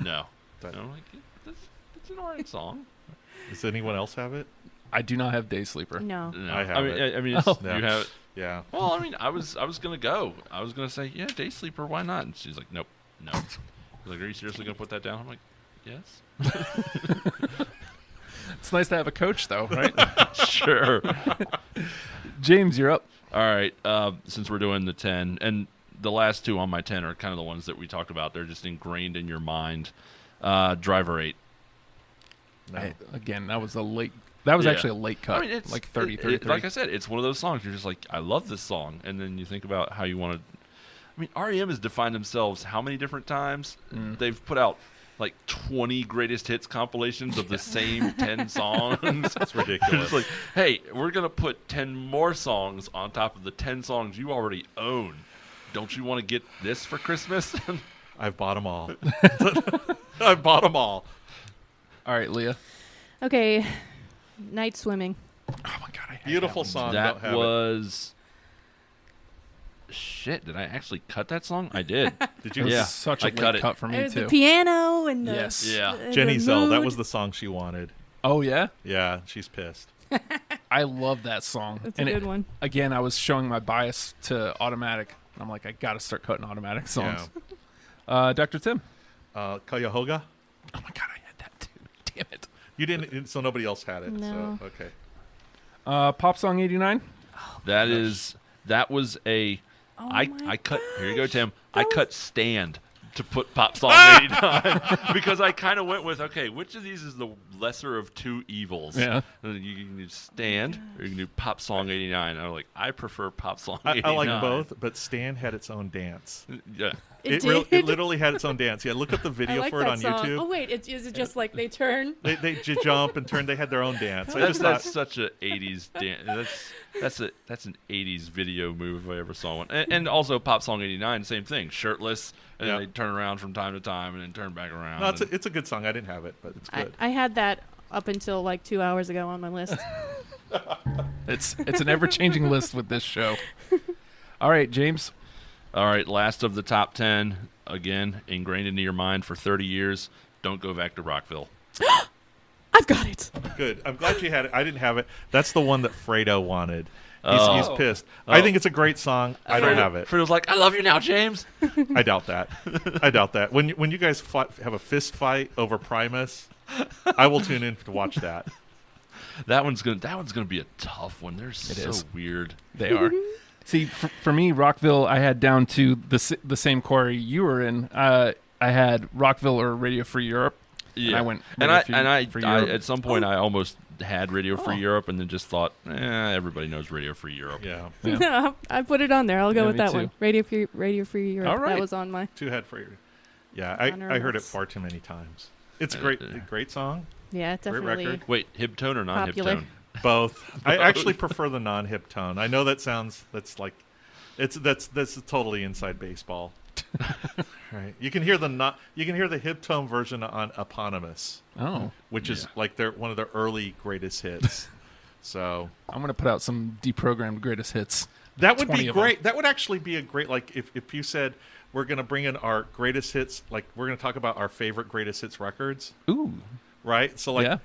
No. That- And I'm like, it's an alright song. Does anyone else have it? I do not have Day Sleeper. no. No. I have it. I mean, it's, Oh. Yeah. you have it. Yeah. Well, I mean, I was gonna go. I was gonna say, yeah, Day Sleeper, why not? And she's like, nope, no. I was like, are you seriously gonna put that down? I'm like, yes. It's nice to have a coach, though, right? Sure. James, you're up. All right. Since we're doing the 10, and the last 2 on my 10 are kind of the ones that we talked about. They're just ingrained in your mind. Driver 8. No. Again, that was actually a late cut. I mean, it's like 30, it- 33. like I said, it's one of those songs you're just like, I love this song, and then you think about how you want to. I mean, R.E.M. has defined themselves how many different times? They've put out like 20 greatest hits compilations of the same 10 songs. That's ridiculous. It's like, hey, we're gonna put 10 more songs on top of the 10 songs you already own. Don't you want to get this for Christmas? I've bought them all. I've bought them all. All right, Leah. Okay. Night Swimming. Oh my God, I had Beautiful that one. song. that Don't have it. was. shit, did I actually cut that song? I did. Did It you? was Yeah, such I a cut late it. cut for me The too. piano and the Yes. Yeah. Jenny the Zell, that mood. was the song she wanted. Oh yeah, Yeah, she's pissed. I love that song. That's a and good one. Again, I was showing my bias to automatic. And I'm like, I got to start cutting automatic songs. Dr. Tim. Cuyahoga? Oh my god, I had that too. Damn it. You didn't, so nobody else had it. No. So, okay. Pop Song 89. That was a. Oh I my cut. Here you go, gosh. Tim. I That cut Stand to put Pop Song 89 because I kind of went with, okay, which of these is the lesser of two evils? Yeah. You can do Stand or you can do Pop Song 89. And I'm like, I prefer Pop Song I 89. like both, but Stan had its own dance. Yeah. It It literally had its own dance. Yeah, look up the I video like for it that on song. YouTube. Oh wait, is it just like they turn? They jump and turn. They had their own dance. I That's, just thought, that's such a 80s dance. That's an 80s video move if I ever saw one. And also Pop Song 89, same thing. Shirtless, and Yeah. then they turn around from time to time and then turn back around. no, it's a good song. I didn't have it, but it's good. I had that up until like 2 hours ago on my list. It's an ever changing list with this show. All right, James. All right, last of the top 10, again, ingrained into your mind for 30 years. Don't go back to Rockville. I've got it. Good. I'm glad you had it. I didn't have it. That's the one that Fredo wanted. Oh. He's pissed. Oh. I think it's a great song. I don't have it. Fredo's like, I love you now, James. I doubt that. I doubt that. When you guys have a fist fight over Primus, I will tune in to watch that. That one's gonna be a tough one. They're so is. weird. They are. See, for me, Rockville, I had down to the same quarry you were in. I had Rockville or Radio Free Europe. Yeah, And I went and Radio I Free Europe. at some point I almost had Radio Free Oh. Europe, and then just thought, everybody knows Radio Free Europe. Yeah. Yeah. No, I put it on there. I'll go Yeah, with me that too. one. Radio Free Europe. All right. That was on my. Two head for you. Yeah, I heard it Honorables. far too many times. It's a Uh, great song. Yeah, Great definitely. record. Wait, hip tone or non hip Popular. tone? Both. I actually prefer the non-hip tone. I know that's totally inside baseball. Right. You can hear the hip tone version on Eponymous, Oh, which is Yeah. like one of their early greatest hits. So I'm going to put out some deprogrammed greatest hits. that would 20 be of them. great. That would actually be a great, like, if you said we're going to bring in our greatest hits, like we're going to talk about our favorite greatest hits records, Ooh. right? So like, Yeah.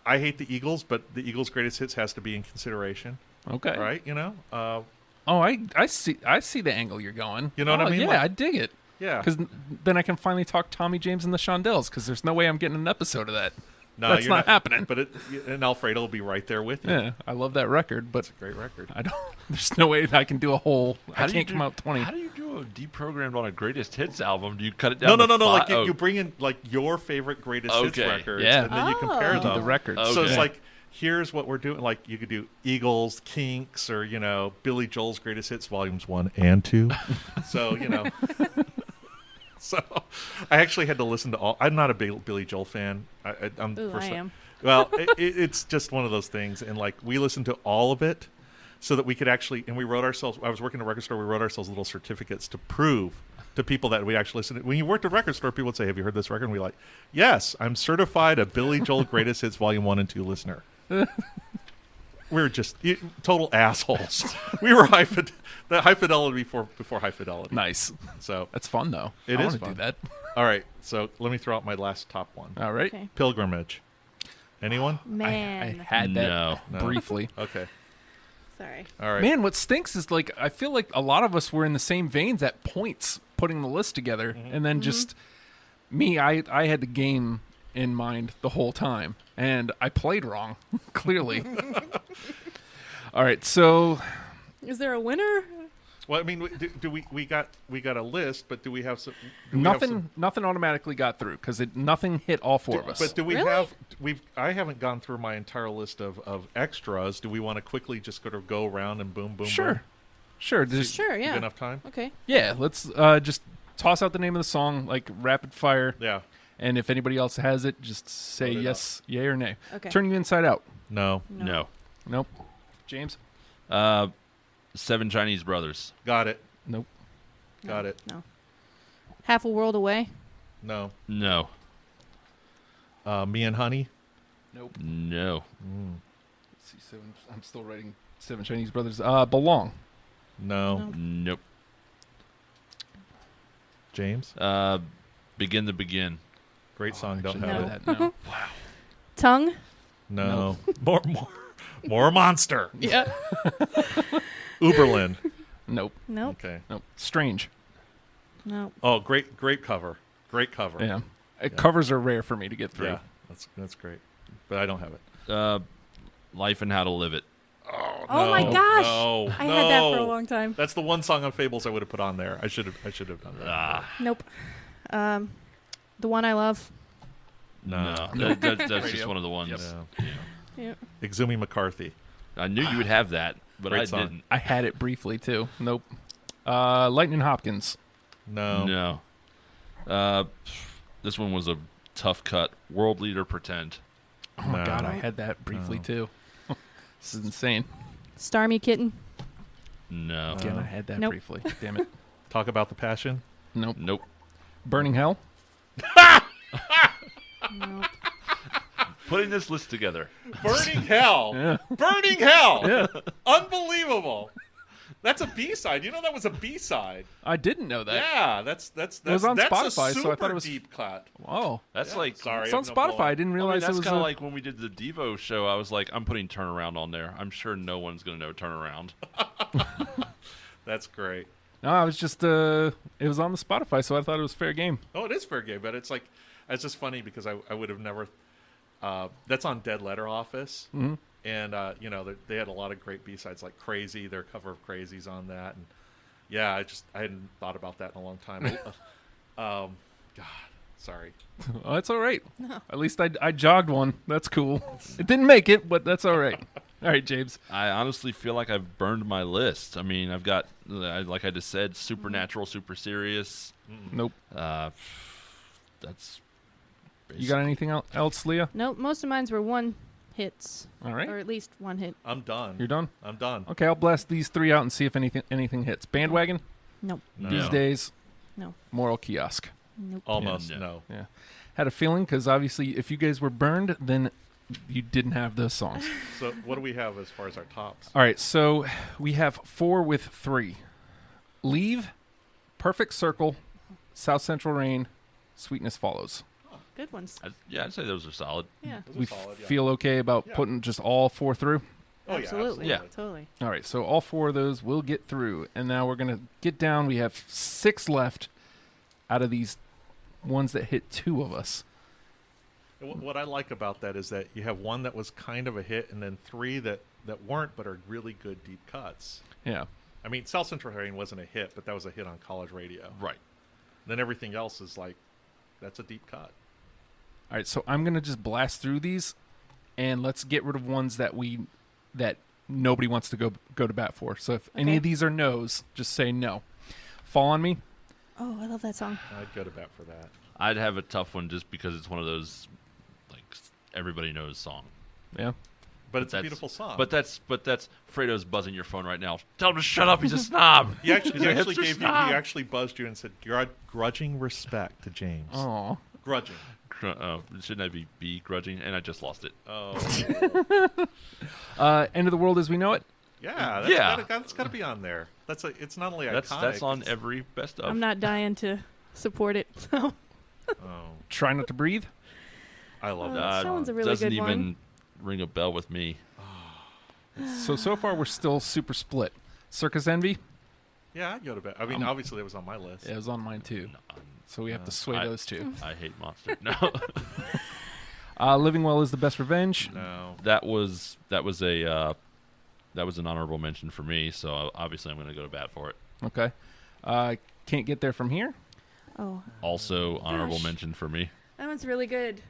I hate the Eagles, but the Eagles' greatest hits has to be in consideration, Okay. right? Oh, I see the angle you're going. You know what I Oh, mean? Yeah, Like- I dig it. Yeah. Because then I can finally talk Tommy James and the Shondells, because there's no way I'm getting an episode of that. No, That's you're not happening. But and Alfredo will be right there with you. Yeah, I love that record, but It's a great record. I don't. There's no way that I can do a whole. I can't come out 20. How do you do a deprogrammed on a greatest hits album? Do you cut it No, down? no, to no. Like five? Oh, you bring in like your favorite greatest hits Okay. records, Yeah. and then you compare Oh. Do them. the records. Okay. So it's like, here's what we're doing. Like you could do Eagles, Kinks, or Billy Joel's greatest hits volumes 1 and 2. So So I actually had to listen to all. I'm not a big Billy Joel fan. I'm Ooh, I am. Well, it's just one of those things, and like we listened to all of it so that we could actually, and we wrote ourselves. I was working at a record store. We wrote ourselves little certificates to prove to people that we actually listened. When you worked at a record store, people would say, "Have you heard this record?" And we're like, "Yes, I'm certified a Billy Joel Greatest Hits Volume 1 and 2 listener." We're just total assholes. We were high fidelity before high fidelity. Nice. So That's fun though. It I is wanna fun. do that. all right, so let me throw out my last top one. All right. Okay. Pilgrimage. Anyone? I Man. had that No. briefly. Okay. Sorry. All right. Man, what stinks is like I feel like a lot of us were in the same veins at points putting the list together, and then just me. I had the game in mind the whole time, and I played wrong. Clearly. All right, so Is there a winner? Well, I mean, we got a list, but do we have some? nothing automatically got through because nothing hit all four of us. But do we Really? have? I haven't gone through my entire list of extras. Do we want to quickly just go around and boom, boom, Sure. boom? Sure. Just, Sure, Give yeah. enough time. Okay. yeah, let's just toss out the name of the song, like rapid fire. Yeah. And if anybody else has it, just say Load it yes, yay, or nay. Okay. Turn you inside out. No. No. Nope. James? Seven Chinese Brothers. Got it. Nope. Got it. No. Half a World Away. No. No. Me and Honey. Nope. No. Let's see, I'm still writing Seven Chinese Brothers. Belong. No. Nope. James? Begin to Begin. Great song. Don't Actually, have No. it. that, no. Tongue? No. More monster. Yeah. Uberlin. Nope. Nope. Okay. Nope. Strange. Nope. Oh, great cover. Great cover. Yeah. Covers are rare for me to get through. Yeah, that's great. But I don't have it. Life and How to Live It. Oh my gosh. No, I had that for a long time. That's the one song on Fables I would have put on there. I should have done that. Nope. The One I Love. No. That's just Radio. one of the ones. No. Yep. Exumi McCarthy. I knew you would have that, but Great I song. didn't. I had it briefly too. Nope. Lightning Hopkins. No. No. This one was a tough cut. World Leader Pretend. Oh my No. god, I had that briefly No. too. This is insane. Starmy Kitten. No. Again, I had that Nope. briefly. Damn it. Talk About the Passion. Nope. Nope. Burning Hell. Nope. Putting this list together. Burning Hell. Yeah. Burning Hell. Yeah. Unbelievable. That's a B-side. You know that was a B-side. I didn't know that. Yeah, that's was on that's Spotify, a super so I thought it was- deep cut. Oh. That's Yeah, like sorry. It's on Spotify. I didn't realize that's it was kind of a- like when we did the Devo show. I was like, I'm putting Turnaround on there. I'm sure no one's going to know Turnaround. That's great. No, I was just it was on the Spotify, so I thought it was fair game. Oh, it is fair game, but it's just funny because I would have never. That's on Dead Letter Office, Mhm. and they had a lot of great B-sides like Crazy. Their cover of Crazy's on that, and yeah, I hadn't thought about that in a long time. God, sorry. Oh, that's all right. No. At least I jogged one. That's cool. It didn't make it, but that's all right. All right, James. I honestly feel like I've burned my list. I mean, I've got, like I just said, Supernatural, Super Serious. Nope. That's. You got anything else, Leah? Nope. Most of mine were one hits, All right. or at least one hit. I'm done. You're done? I'm done. Okay, I'll blast these three out and see if anything hits. Bandwagon? Nope. No. These days? No. Moral Kiosk. Nope. Almost Yeah. no. Yeah. Had a feeling because obviously if you guys were burned, then you didn't have those songs. So what do we have as far as our tops? All right, so we have 4 with 3. Leave, Perfect Circle, South Central Rain, Sweetness Follows. Good ones. I'd say those are solid. Yeah. Those are We solid, yeah. feel okay about Yeah. putting just all 4 through? Oh, yeah, Absolutely. Yeah. Totally. All right, so all 4 of those will get through. And now we're going to get down. We have 6 left out of these ones that hit 2 of us. What I like about that is that you have one that was kind of a hit, and then 3 that weren't, but are really good deep cuts. Yeah. I mean, South Central Rain wasn't a hit, but that was a hit on college radio. Right. Then everything else is like, that's a deep cut. All right, so I'm going to just blast through these, and let's get rid of ones that nobody wants to go to bat for. So if any Okay. of these are no's, just say no. Fall on Me? Oh, I love that song. I'd go to bat for that. I'd have a tough one just because it's one of those, like, everybody knows song. Yeah. But it's a That's- beautiful song. But that's Fredo's buzzing your phone right now. Tell him to shut up. He's a snob. he actually, He's a he hipster snob. actually buzzed you and said, grudging respect to James. Oh. Grudging. Shouldn't I be begrudging? And I just lost it. Oh. End of the World as we know it? Yeah. Yeah. That's got to be on there. It's not only That's iconic. on every best of. I'm not dying to support it. So Oh, Try Not to Breathe? I love Oh, that. that song. one's a really doesn't good even one. ring a bell with me. So far we're still super split. Circus Envy? Yeah, I'd go to bat. I mean, obviously that was on my list. Yeah, it was on mine too. So we have to sway those two. I hate Monster. No, Living Well is the Best Revenge. No. that was an honorable mention for me. So obviously I'm going to go to bat for it. Okay. Can't Get There From Here? Oh, Also honorable Gosh. mention for me. that one's really good.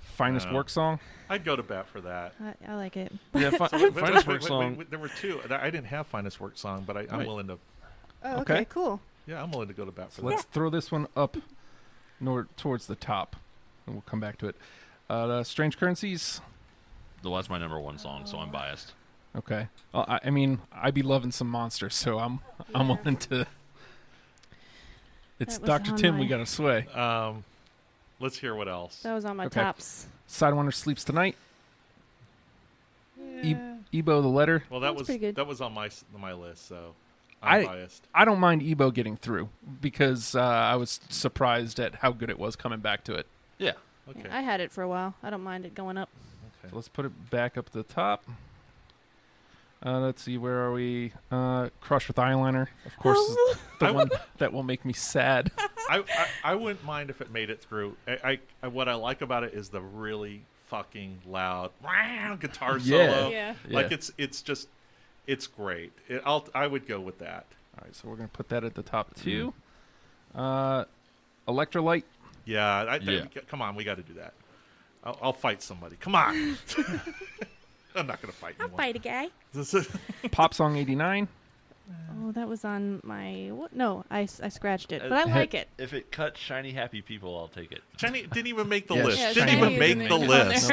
Finest No. Work Song? I'd go to bat for that. I like it. Yeah, Finest Work song. There were 2. I didn't have Finest Work song, but I'm Right. willing to. Oh, Okay. okay. Cool. Yeah, I'm willing to go to bat for So let's throw this one up towards the top, and we'll come back to it. Strange Currencies? Well, that's my number 1 song, so I'm biased. Okay. Well, I mean, I be loving some monsters, so I'm willing to. It's That was Dr. on Tim my- we got to sway. that. Let's hear what else. That was on my Okay. tops. Sidewinder Sleeps Tonight. Ebo the letter. Well, That's pretty good. that was on my list, so I'm biased. I don't mind Ebo getting through because I was surprised at how good it was coming back to it. Yeah. Okay. Yeah, I had it for a while. I don't mind it going up. Okay. So let's put it back up at the top. Let's see, where are we? Crush with Eyeliner, of course, is the one that will make me sad. I wouldn't mind if it made it through. What I like about it is the really fucking loud guitar solo. Yeah. Like it's great. I would go with that. All right, so we're gonna put that at the top too. Electrolyte. Yeah. Come on, we got to do that. I'll fight somebody. Come on. I'm not gonna fight anyone. a guy. Pop Song 89. Oh, that was on my... What? No, I scratched it, but I like it. If it cuts Shiny Happy People, I'll take it. Jenny didn't even make the Yes. list. Yeah, Didn't Shiny even Happy make didn't the make it on list.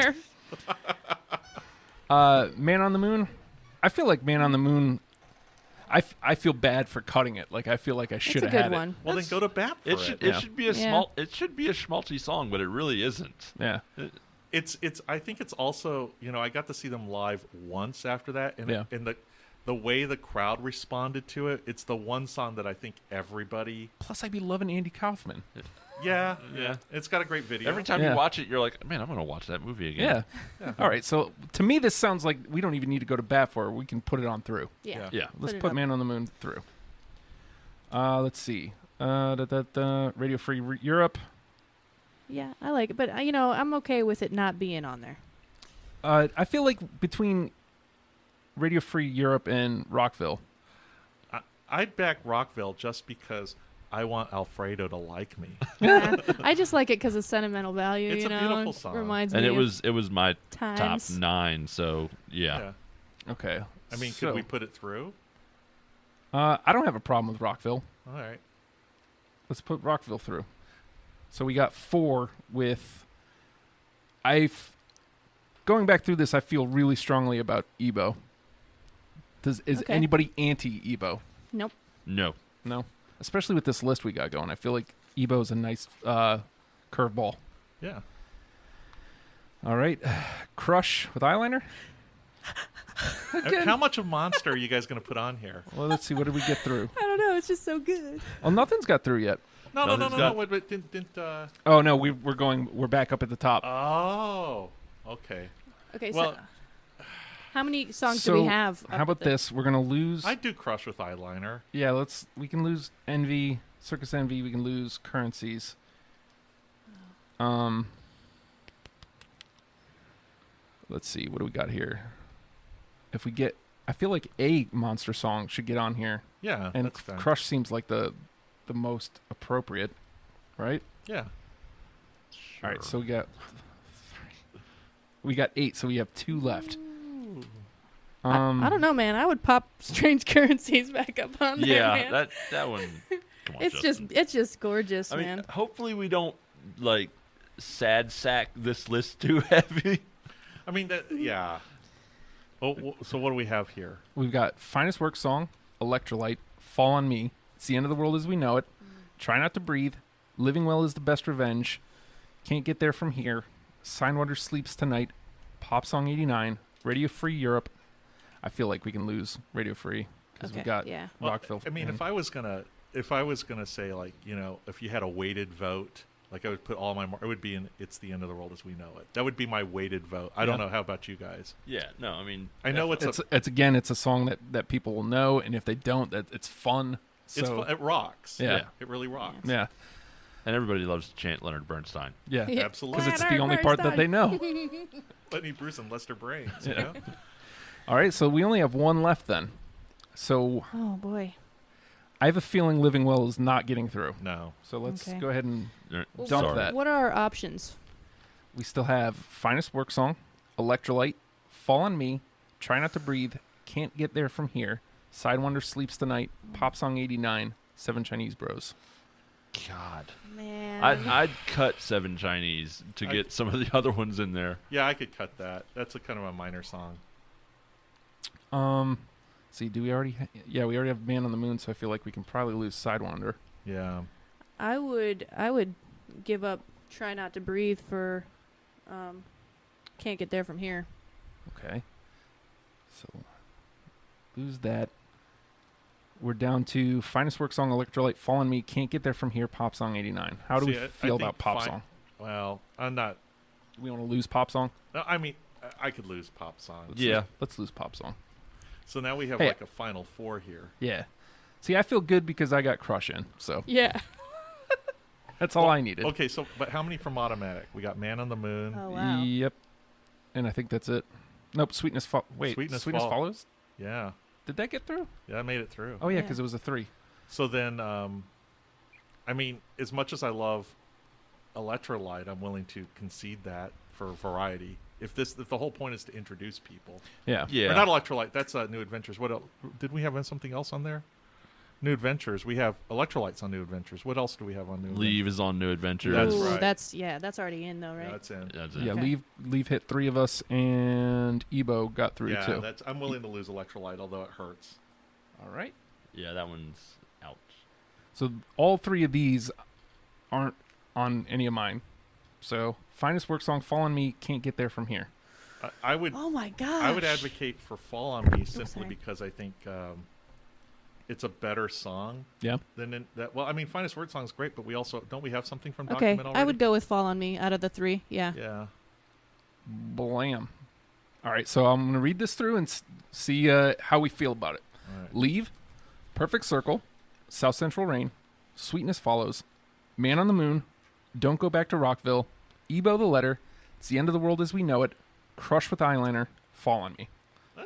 there. Man on the Moon. I feel like Man on the Moon. I feel bad for cutting it. Like I feel like I should have It's a had good one. Well, then go to bat for it. It should be a Yeah. small. It should be a schmaltzy song, but it really isn't. Yeah. It's. I think it's also. I got to see them live once after that, and Yeah. and the way the crowd responded to it. It's the one song that I think everybody. Plus, I'd be loving Andy Kaufman. Yeah. Yeah. It's got a great video. Every time Yeah. you watch it, you're like, man, I'm gonna watch that movie again. Yeah. All right. So to me, this sounds like we don't even need to go to bat for it. We can put it on through. Yeah. Yeah. Let's it put up. Man on the Moon through. Let's see. Radio Free Europe. Yeah, I like it, but I'm okay with it not being on there. I feel like between Radio Free Europe and Rockville. I'd back Rockville just because I want Alfredo to like me. I just like it because of sentimental value. It's a beautiful song. Reminds And me it was my of times. top 9. So yeah. Okay. I mean, so, could we put it through? I don't have a problem with Rockville. All right. Let's put Rockville through. So we got 4 with... Going back through this, I feel really strongly about Ebo. Is Okay. anybody anti-Ebo? Nope. No. No? Especially with this list we got going. I feel like Ebo is a nice curveball. Yeah. All right. Crush with Eyeliner? How much of Monster are you guys going to put on here? Well, let's see. What did we get through? I don't know. It's just so good. Well, nothing's got through yet. No. Wait, Oh, no. We're back up at the top. Oh. Okay. Okay, Well, so how many songs So, do we have? How about this? We're going to lose... I do Crush with Eyeliner. Yeah, we can lose Envy, Circus Envy, we can lose Currencies. Let's see, what do we got here? If we get, I feel like a Monster song should get on here, Yeah, and that's fine. Crush seems like the most appropriate, right? Yeah. All right, so we got 8, so we have 2 left. I don't know, man. I would pop Strange Currencies back up on there, Yeah, man. that one. Come on, It's Justin. it's just gorgeous, I mean, man. hopefully we don't sad sack this list too heavy. I mean, yeah. Oh, so what do we have here? We've got Finest Work Song, Electrolyte, Fall on Me, It's the End of the World as We Know It, Try Not to Breathe, Living Well is the Best Revenge, Can't Get There From Here, Signwater Sleeps Tonight, Pop Song 89, Radio Free Europe. I feel like we can lose Radio Free because we Okay, got yeah. Rockville. I mean, and- if I was gonna say, like, if you had a weighted vote, like I would put all my, it would be in It's the End of the World as We Know It. That would be my weighted vote. I don't Yeah. know. How about you guys? Yeah, no, I mean, I know it's a song that people will know, and if they don't, that it's fun. So it's fun. It rocks. Yeah. It really rocks. yeah, and everybody loves to chant Leonard Bernstein. yeah, Yeah. Absolutely. because it's the only part that they know. Lenny Bruce and Lester Brains. Yeah. You know? All right, so we only have 1 left then. So Oh boy. I have a feeling Living Well is not getting through. No. So let's Okay. go ahead and Well, dump sorry. that. What are our options? We still have Finest Work Song, Electrolyte, Fall on Me, Try Not to Breathe, Can't Get There From Here, Sidewinder Sleeps Tonight, Pop Song 89, 7 Chinese Bros. God, Man. I'd cut 7 Chinese to get some of the other ones in there. Yeah, I could cut that. That's a kind of a minor song. See, do we already? Yeah, we already have Man on the Moon, so I feel like we can probably lose Sidewinder. Yeah. I would give up Try Not to Breathe for Can't Get There From Here. Okay. So lose that. We're down to Finest Work Song, Electrolyte, Fall on Me, Can't Get There From Here, Pop Song 89. How do we feel about Pop Song? Well, I'm not. Do we want to lose Pop Song? No, I mean, I could lose Pop Song. Let's lose Pop Song. So now we have Hey. like a final four here. Yeah. See, I feel good because I got Crush in, so Yeah. that's all I needed. Okay, so but how many from Automatic? We got Man on the Moon. Oh wow. Yep. And I think that's it. Nope, Sweetness Sweetness Follows? Yeah, Did that get through? yeah, I made it through. Oh, yeah, Yeah. because it was a 3. So then, I mean, as much as I love Electrolyte, I'm willing to concede that for variety. If the whole point is to introduce people, Yeah. Yeah. or not Electrolyte, that's New Adventures. What else? Did we have something else on there? New Adventures. We have Electrolytes on New Adventures. What else do we have on New Leave is on New Adventures. That's Ooh, right. That's already in though, right? Adventures? Yeah, that's in. That's it. Yeah, Okay. leave hit 3 of us, and Ebo got through, Yeah, too. I'm willing to lose Electrolyte, although it hurts. All right. Yeah, that one's out. So all 3 of these aren't on any of mine. So Finest Work Song, Fall on Me, Can't Get There From Here. I would. Oh my gosh. I would advocate for Fall on Me simply sorry. because I think it's a better song Yeah. than that. Well, I mean, Finest Word Song is great, but we also don't we have something from Okay, Document already? I would go with Fall on Me out of the 3. Yeah. Yeah. Blam. All right, so I'm going to read this through and see how we feel about it. All right. Leave, Perfect Circle, South Central Rain, Sweetness Follows, Man on the Moon, Don't Go Back to Rockville, Ebo the Letter, It's the End of the World as We Know It, Crush with Eyeliner, Fall on Me.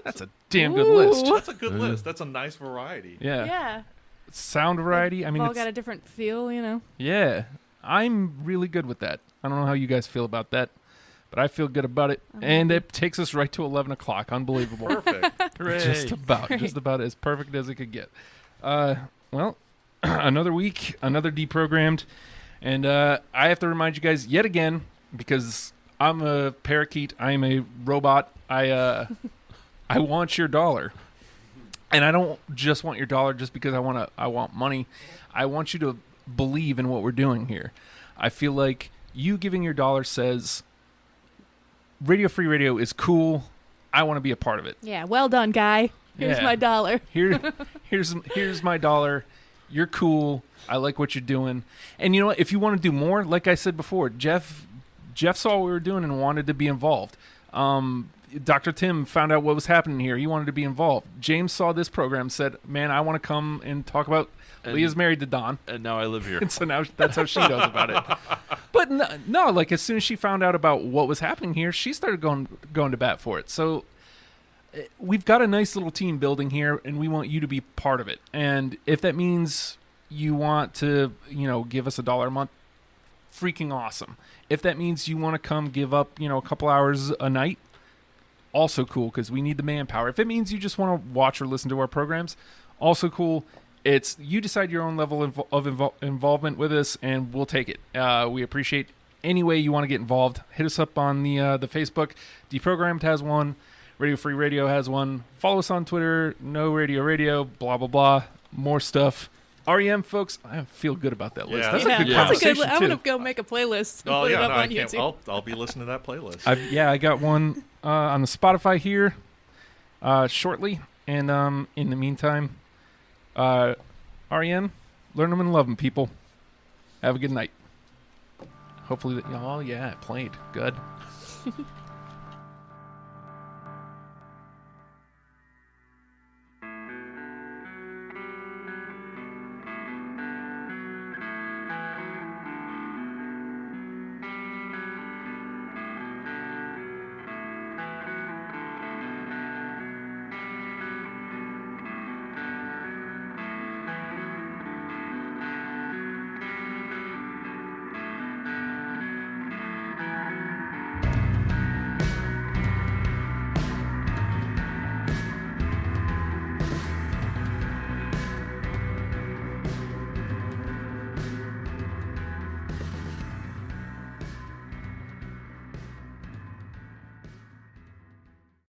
That's a damn good list. That's a good list. That's a nice variety. Yeah. Yeah. Sound variety. I mean, We've all it's, got a different feel, you know. yeah. I'm really good with that. I don't know how you guys feel about that, but I feel good about it. And it takes us right to 11 o'clock. Unbelievable. Perfect. Just about as perfect as it could get. Well, another week, another deprogrammed, and I have to remind you guys yet again, because I'm a parakeet, I'm a robot. I want your dollar, and I don't just want your dollar just because I want money. I want you to believe in what we're doing here. I feel like you giving your dollar says Radio Free Radio is cool. I want to be a part of it. Yeah. Well done, guy. Here's Yeah. my dollar. Here's my dollar. You're cool. I like what you're doing. And you know what? If you want to do more, like I said before, Jeff saw what we were doing and wanted to be involved. Dr. Tim found out what was happening here. He wanted to be involved. James saw this program, said, "Man, I want to come and talk about." Leah's married to Don, And now I live here. and so now that's how she knows about it. But no, like as soon as she found out about what was happening here, she started going to bat for it. So we've got a nice little team building here, and we want you to be part of it. And if that means you want to, give us $1 a month, freaking awesome. If that means you want to come give up, a couple hours a night, also cool, because we need the manpower. If it means you just want to watch or listen to our programs, also cool. It's you decide your own level of involvement with us, and we'll take it. We appreciate any way you want to get involved. Hit us up on the Facebook. Deprogrammed has one. Radio Free Radio has one. Follow us on Twitter. No Radio Radio. Blah blah blah. More stuff. R.E.M. folks, I feel good about that list. Yeah, That's that's a good yeah. That's a good. conversation I'm too. gonna go make a playlist. And Oh put yeah, it up no, I on can't. YouTube. I'll be listening to that playlist. I got one on the Spotify here shortly, and in the meantime, R.E.M. learn them and love them, people. Have a good night. Hopefully, it played good.